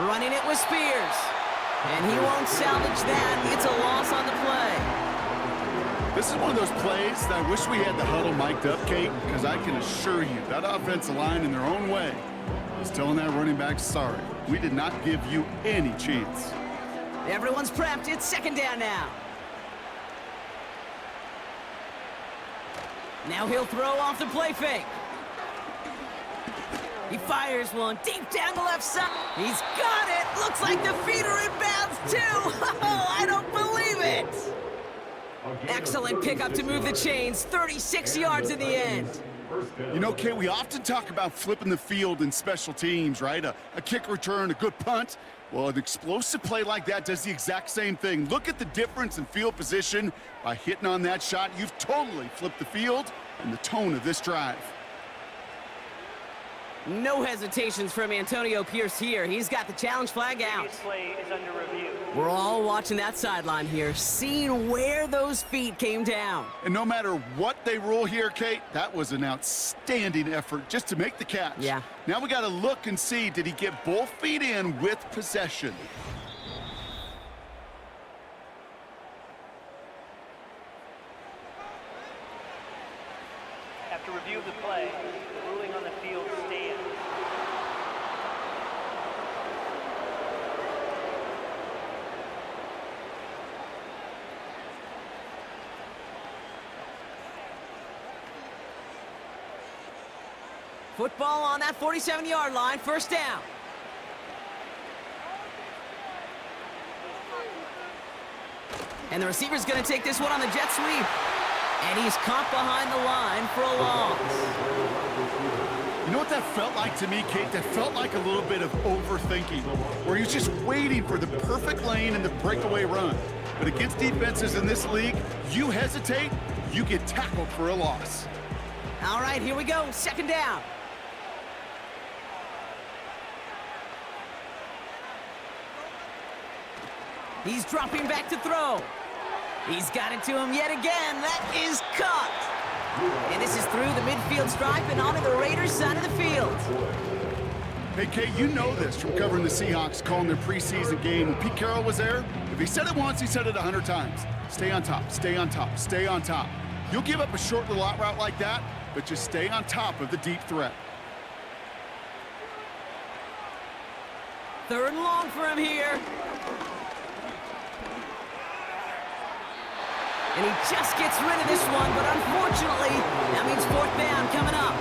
Running it with Spears. And he won't salvage that. It's a loss on the play. This is one of those plays that I wish we had the huddle mic'd up, Kate, because I can assure you that offensive line in their own way is telling that running back, sorry, we did not give you any chance. Everyone's prepped. It's 2nd down now. Now he'll throw off the play fake. He fires one deep down the left side. He's got it. Looks like the feet are in bounds too. Oh, I don't believe it. Excellent pickup to move the chains. 36 yards in the end. You know, Kate, we often talk about flipping the field in special teams, right? A kick return, a good punt. Well, an explosive play like that does the exact same thing. Look at the difference in field position. By hitting on that shot, you've totally flipped the field and the tone of this drive. No hesitations from Antonio Pierce here. He's got the challenge flag out. Play is under review. We're all watching that sideline here, seeing where those feet came down. And no matter what they rule here, Kate, that was an outstanding effort just to make the catch. Yeah. Now we got to look and see, did he get both feet in with possession? After review of the play, the ruling on the field stands. Football on that 47-yard line, 1st down. And the receiver's going to take this one on the jet sweep. And he's caught behind the line for a loss. You know what that felt like to me, Kate? That felt like a little bit of overthinking, where he's just waiting for the perfect lane and the breakaway run. But against defenses in this league, you hesitate, you get tackled for a loss. All right, here we go, 2nd down. He's dropping back to throw. He's got it to him yet again. That is caught. And this is through the midfield stripe and onto the Raiders' side of the field. Hey, Kate, you know this from covering the Seahawks, calling their preseason game. When Pete Carroll was there, if he said it once, he said it 100 times. Stay on top, stay on top, stay on top. You'll give up a short little out route like that, but just stay on top of the deep threat. 3rd and long for him here. And he just gets rid of this one, but unfortunately, that means 4th down coming up.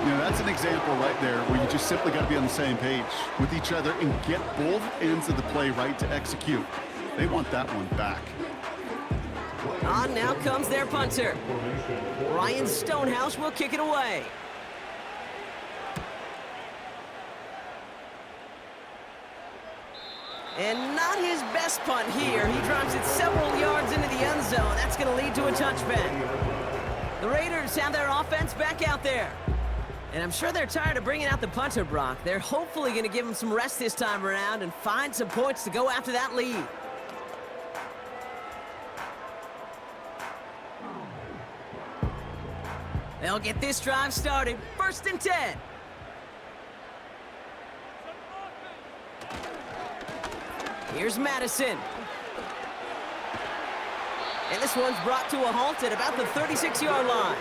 You know, that's an example right there where you just simply got to be on the same page with each other and get both ends of the play right to execute. They want that one back. On now comes their punter. Ryan Stonehouse will kick it away. And not his best punt here. He drops it several yards into the end zone. That's going to lead to a touchback. The Raiders have their offense back out there. And I'm sure they're tired of bringing out the punter, Brock. They're hopefully going to give him some rest this time around and find some points to go after that lead. They'll get this drive started. 1st and 10. Here's Madison. And this one's brought to a halt at about the 36-yard line.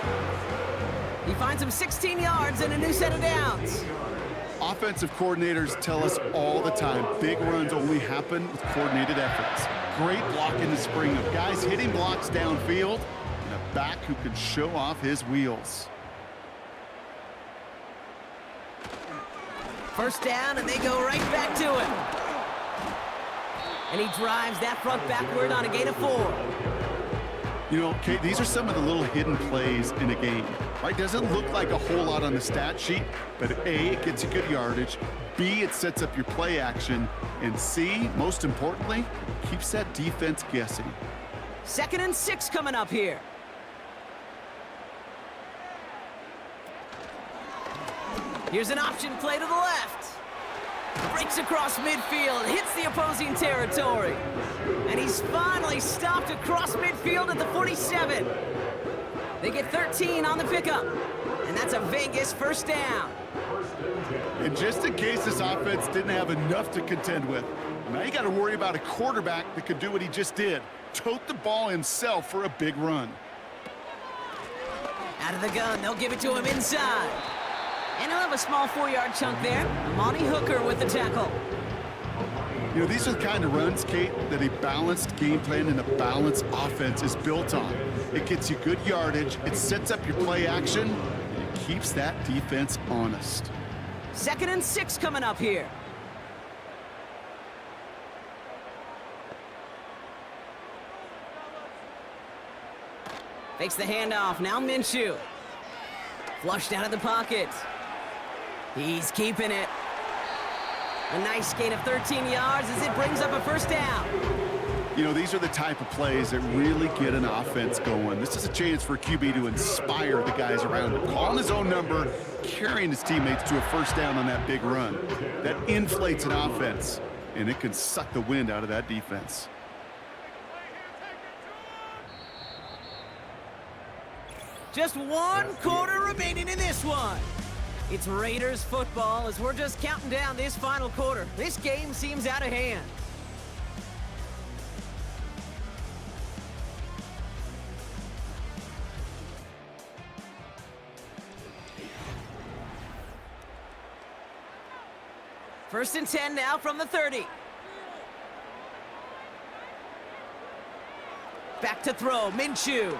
He finds him 16 yards and a new set of downs. Offensive coordinators tell us all the time, big runs only happen with coordinated efforts. Great block in the spring of guys hitting blocks downfield and a back who can show off his wheels. 1st down, and they go right back to it. And he drives that front backward on a gain of 4. You know, Kate, these are some of the little hidden plays in a game, right? Doesn't look like a whole lot on the stat sheet, but A, it gets you good yardage, B, it sets up your play action, and C, most importantly, keeps that defense guessing. 2nd and 6 coming up here. Here's an option play to the left. Breaks across midfield, hits the opposing territory. And he's finally stopped across midfield at the 47. They get 13 on the pickup. And that's a Vegas first down. And just in case this offense didn't have enough to contend with, now you got to worry about a quarterback that could do what he just did. Tote the ball himself for a big run. Out of the gun, they'll give it to him inside. And he'll have a small 4-yard chunk there. Monty Hooker with the tackle. You know, these are the kind of runs, Kate, that a balanced game plan and a balanced offense is built on. It gets you good yardage, it sets up your play action, and it keeps that defense honest. 2nd and 6 coming up here. Fakes the handoff, now Minshew. Flushed out of the pocket. He's keeping it. A nice gain of 13 yards as it brings up a first down. You know, these are the type of plays that really get an offense going. This is a chance for a QB to inspire the guys around him. Calling his own number, carrying his teammates to a first down on that big run. That inflates an offense, and it can suck the wind out of that defense. Just 1 quarter remaining in this one. It's Raiders football as we're just counting down this final quarter. This game seems out of hand. First and 10 now from the 30. Back to throw, Minshew.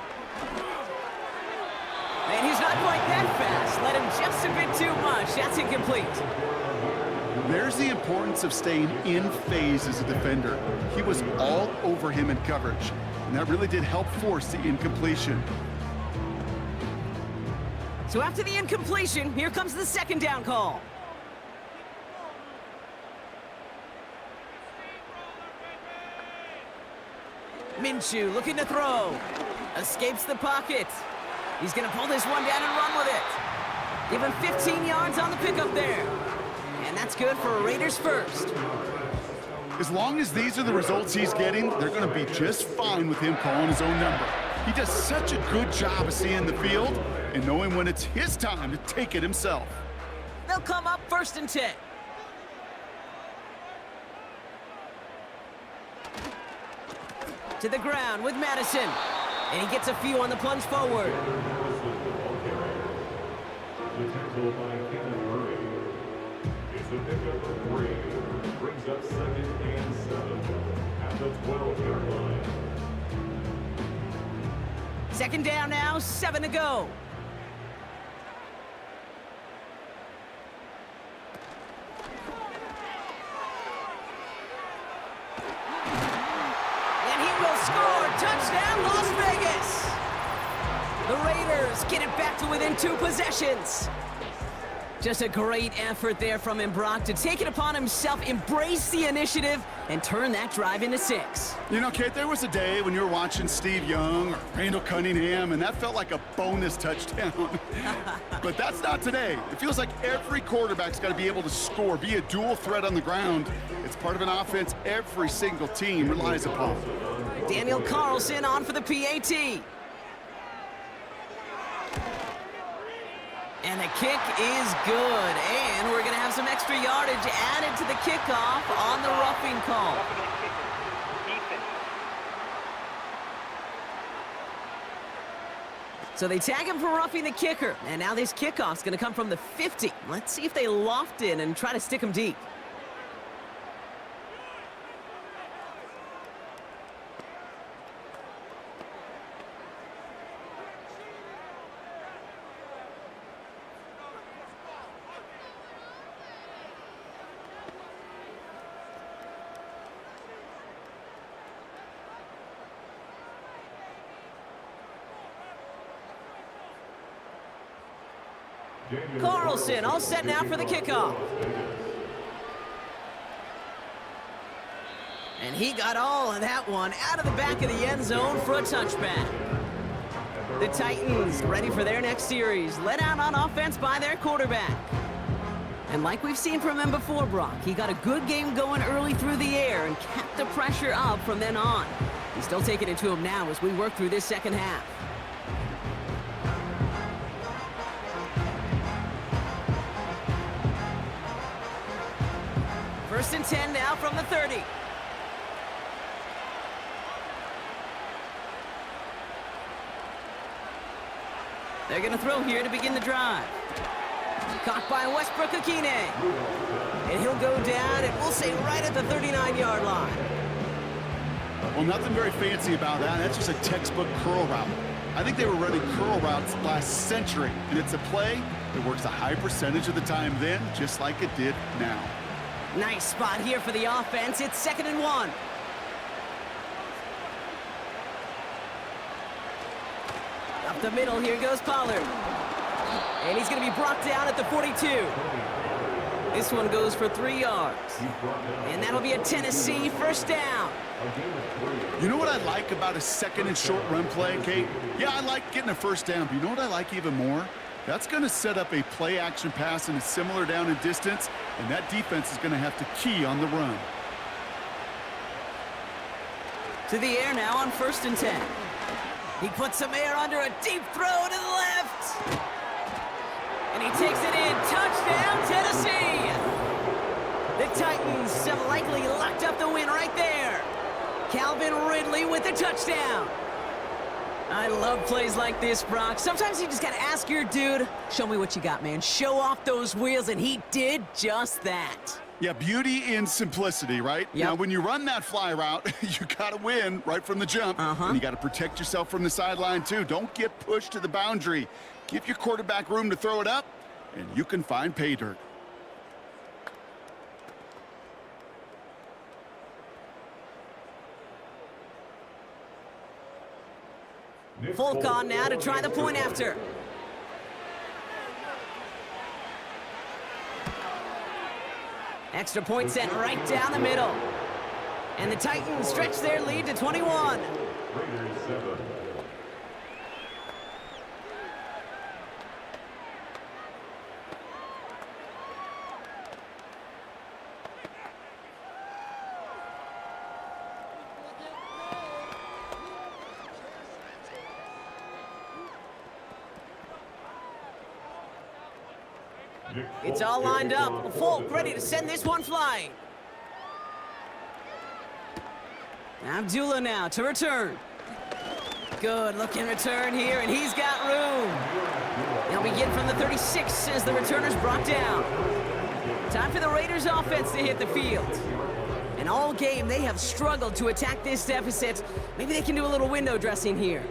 And he's not quite that fast. Let him just a bit too much. That's incomplete. There's the importance of staying in phase as a defender. He was all over him in coverage, and that really did help force the incompletion. So after the incompletion, here comes the 2nd down call. Minshew looking to throw. Escapes the pocket. He's going to pull this one down and run with it. Give him 15 yards on the pickup there. And that's good for a Raiders first. As long as these are the results he's getting, they're going to be just fine with him calling his own number. He does such a good job of seeing the field and knowing when it's his time to take it himself. They'll come up 1st and 10. To the ground with Madison. And he gets a few on the plunge forward. It's a pickup of 3. Brings up 2nd and 7 at the 12-yard line. 2nd down now, 7 to go. And he will score. Touchdown, Las Vegas. The Raiders get it back to within 2 possessions. Just a great effort there from him, Brock, to take it upon himself, embrace the initiative, and turn that drive into 6. You know, Kate, there was a day when you were watching Steve Young or Randall Cunningham, and that felt like a bonus touchdown. But that's not today. It feels like every quarterback's got to be able to score, be a dual threat on the ground. It's part of an offense every single team relies upon. Daniel Carlson on for the PAT. And the kick is good. And we're going to have some extra yardage added to the kickoff on the roughing call. Defense. So they tag him for roughing the kicker. And now this kickoff's going to come from the 50. Let's see if they loft in and try to stick him deep. Carlson all set now for the kickoff. And he got all of that one out of the back of the end zone for a touchback. The Titans ready for their next series, led out on offense by their quarterback. And like we've seen from him before, Brock, he got a good game going early through the air and kept the pressure up from then on. He's still taking it to him now as we work through this second half. First and 10 now from the 30. They're going to throw here to begin the drive. Caught by Westbrook-Akine. And he'll go down, and we'll say right at the 39-yard line. Well, nothing very fancy about that. That's just a textbook curl route. I think they were running curl routes last century, and it's a play that works a high percentage of the time then, just like it did now. Nice spot here for the offense. It's 2nd and 1. Up the middle, here goes Pollard. And he's going to be brought down at the 42. This one goes for 3 yards. And that'll be a Tennessee first down. You know what I like about a 2nd and short run play, Kate? Yeah, I like getting a first down, but you know what I like even more? That's going to set up a play-action pass in a similar down and distance, and that defense is going to have to key on the run. To the air now on 1st and 10. He puts some air under a deep throw to the left. And he takes it in. Touchdown, Tennessee! The Titans have likely locked up the win right there. Calvin Ridley with the touchdown. I love plays like this, Brock. Sometimes you just got to ask your dude, show me what you got, man. Show off those wheels, and he did just that. Yeah, beauty in simplicity, right? Yep. Now, when you run that fly route, you got to win right from the jump. And you got to protect yourself from the sideline, too. Don't get pushed to the boundary. Give your quarterback room to throw it up, and you can find pay dirt. Folk on now to try the point after. Extra point sent right down the middle. And the Titans stretch their lead to 21. Raiders 7. It's all lined up. Folk ready to send this one flying. Abdullah now to return. Good looking return here, and he's got room. They'll begin from the 36 as the returner's brought down. Time for the Raiders offense to hit the field. And all game they have struggled to attack this deficit. Maybe they can do a little window dressing here.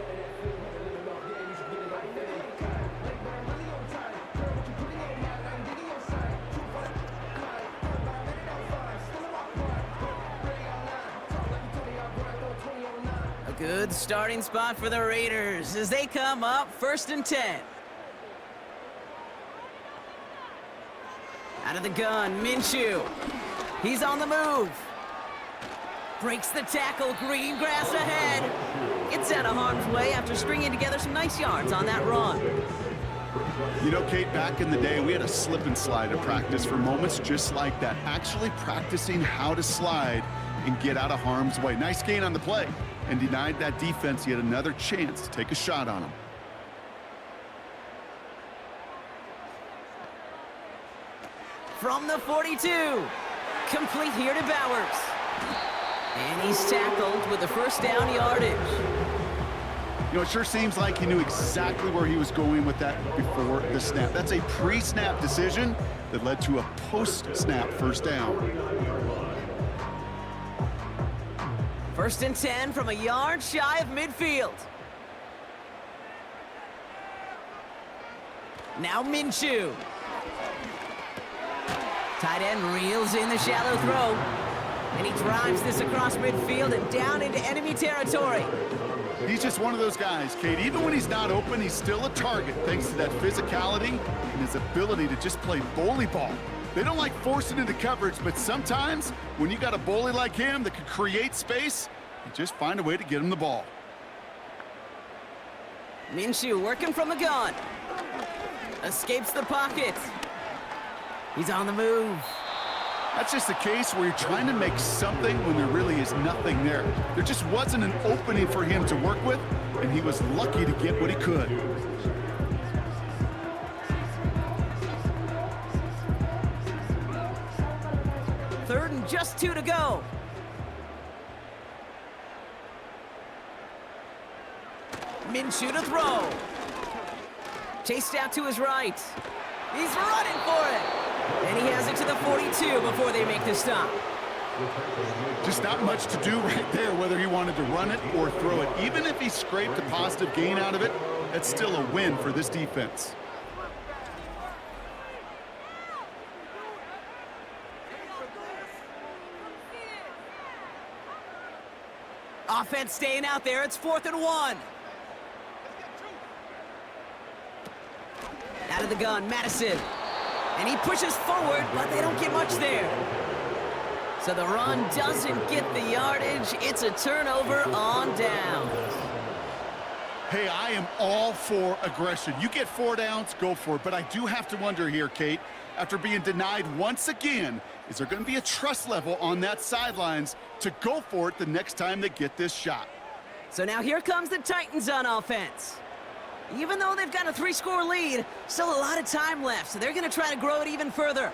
Good starting spot for the Raiders as they come up 1st and 10. Out of the gun, Minshew. He's on the move. Breaks the tackle, green grass ahead. Gets out of harm's way after stringing together some nice yards on that run. You know, Kate, back in the day, we had a slip and slide at practice for moments just like that. Actually practicing how to slide and get out of harm's way. Nice gain on the play. And denied that defense yet another chance to take a shot on him. From the 42, complete here to Bowers. And he's tackled with the first down yardage. You know, it sure seems like he knew exactly where he was going with that before the snap. That's a pre-snap decision that led to a post-snap first down. 1st and 10 from a yard shy of midfield. Now Minshew. Tight end reels in the shallow throw. And he drives this across midfield and down into enemy territory. He's just one of those guys, Kate. Even when he's not open, he's still a target thanks to that physicality and his ability to just play bully ball. They don't like forcing into coverage, but sometimes when you got a bully like him that can create space, you just find a way to get him the ball. Minshew working from the gun. Escapes the pocket. He's on the move. That's just a case where you're trying to make something when there really is nothing there. There just wasn't an opening for him to work with, and he was lucky to get what he could. Third and just 2 to go. Minshew to throw. Chased out to his right. He's running for it. And he has it to the 42 before they make the stop. Just not much to do right there, whether he wanted to run it or throw it. Even if he scraped a positive gain out of it, that's still a win for this defense. Offense staying out there. It's 4th and 1. Out of the gun, Madison. And he pushes forward, but they don't get much there. So the run doesn't get the yardage. It's a turnover on down. Hey, I am all for aggression. You get 4 downs, go for it. But I do have to wonder here, Kate, after being denied once again, is there going to be a trust level on that sidelines to go for it the next time they get this shot? So now here comes the Titans on offense. Even though they've got a 3-score lead, still a lot of time left, so they're going to try to grow it even further.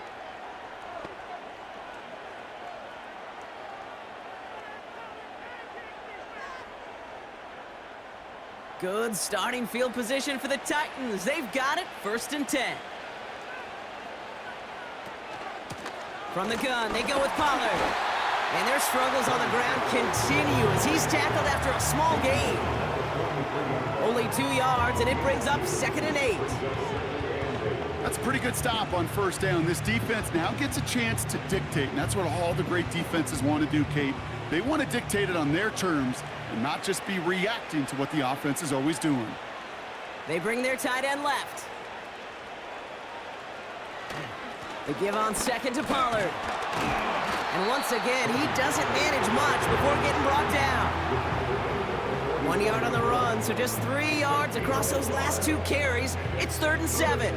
Good starting field position for the Titans. They've got it, 1st and 10. From the gun, they go with Pollard. And their struggles on the ground continue as he's tackled after a small gain. Only 2 yards, and it brings up 2nd and 8. That's a pretty good stop on 1st down. This defense now gets a chance to dictate, and that's what all the great defenses want to do, Kate. They want to dictate it on their terms and not just be reacting to what the offense is always doing. They bring their tight end left. They give on 2nd to Pollard. And once again, he doesn't manage much before getting brought down. 1 yard on the run, so just 3 yards across those last 2 carries. It's 3rd and 7.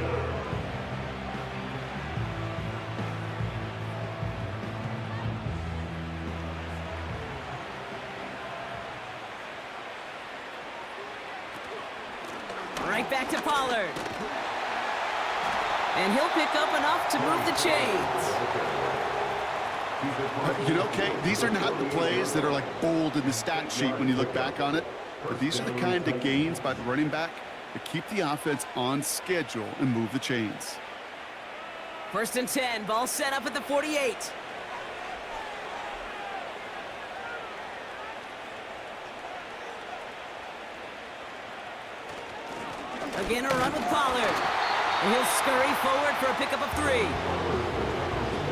Right back to Pollard. And he'll pick up enough to move the chains. You know, Kate, these are not the plays that are like bold in the stat sheet when you look back on it, but these are the kind of gains by the running back that keep the offense on schedule and move the chains. 1st and 10, ball set up at the 48. Again, a run with Pollard. And he'll scurry forward for a pickup of 3.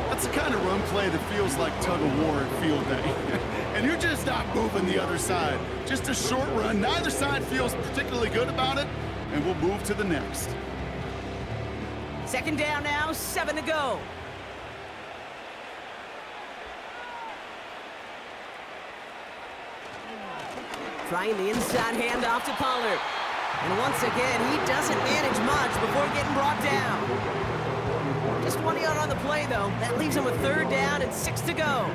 That's the kind of run play that feels like tug-of-war at field day. And you're just not moving the other side. Just a short run. Neither side feels particularly good about it, and we'll move to the next. 2nd down now, 7 to go. Trying the inside handoff to Pollard. And once again, he doesn't manage much before getting brought down. Just 1 yard on the play, though. That leaves him with 3rd down and 6 to go.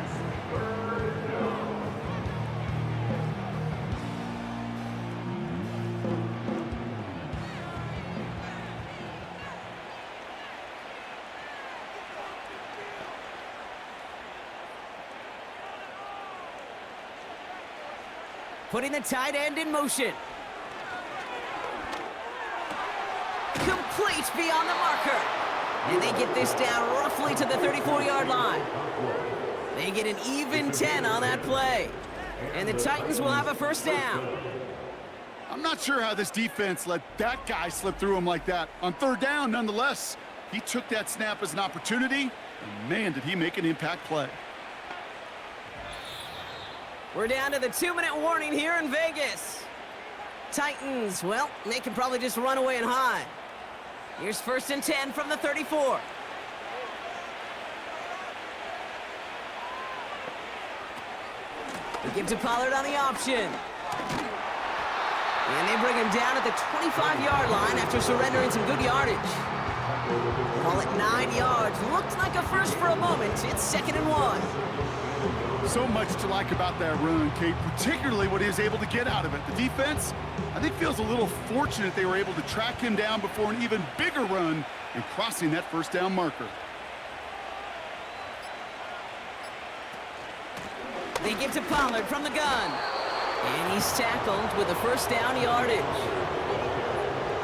Putting the tight end in motion. Complete beyond the marker. And they get this down roughly to the 34-yard line. They get an even 10 on that play. And the Titans will have a 1st down. I'm not sure how this defense let that guy slip through him like that. On 3rd down, nonetheless, he took that snap as an opportunity, and man, did he make an impact play. We're down to the 2-minute warning here in Vegas. Titans, well, they can probably just run away and hide. Here's 1st and 10 from the 34. They give to Pollard on the option. And they bring him down at the 25-yard line after surrendering some good yardage. Call it 9 yards. Looked like a first for a moment. It's 2nd and 1. So much to like about that run, Kate, particularly what he was able to get out of it. The defense, I think, feels a little fortunate they were able to track him down before an even bigger run and crossing that 1st down marker. They give to Pollard from the gun. And he's tackled with a 1st down yardage.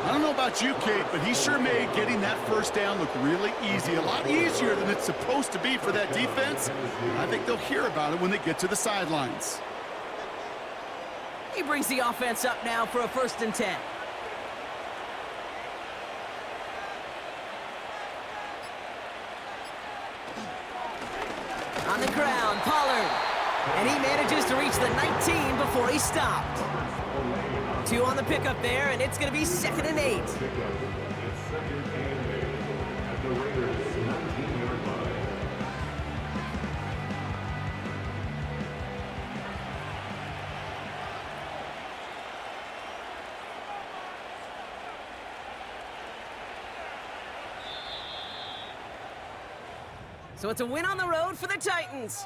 I don't know about you, Kate, but he sure made getting that 1st down look really easy. A lot easier than it's supposed to be for that defense. I think they'll hear about it when they get to the sidelines. He brings the offense up now for a 1st and 10. On the ground, Pollard. And he manages to reach the 19 before he stopped. 2 on the pickup there, and it's going to be 2nd and 8. It's 2nd and 8 at the Raiders' 19-yard line. So it's a win on the road for the Titans.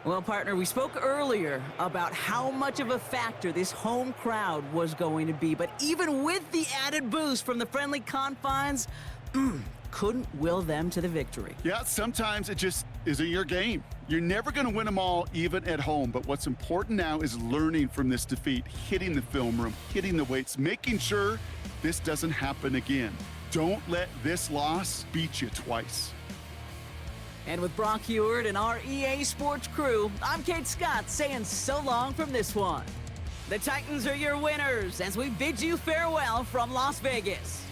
Well, partner, we spoke earlier about how much of a factor this home crowd was going to be, but even with the added boost from the friendly confines, couldn't will them to the victory. Yeah, sometimes it just isn't your game. You're never going to win them all, even at home, but what's important now is learning from this defeat, hitting the film room, hitting the weights, making sure this doesn't happen again. Don't let this loss beat you twice. And with Brock Heward and our EA Sports crew, I'm Kate Scott saying so long from this one. The Titans are your winners as we bid you farewell from Las Vegas.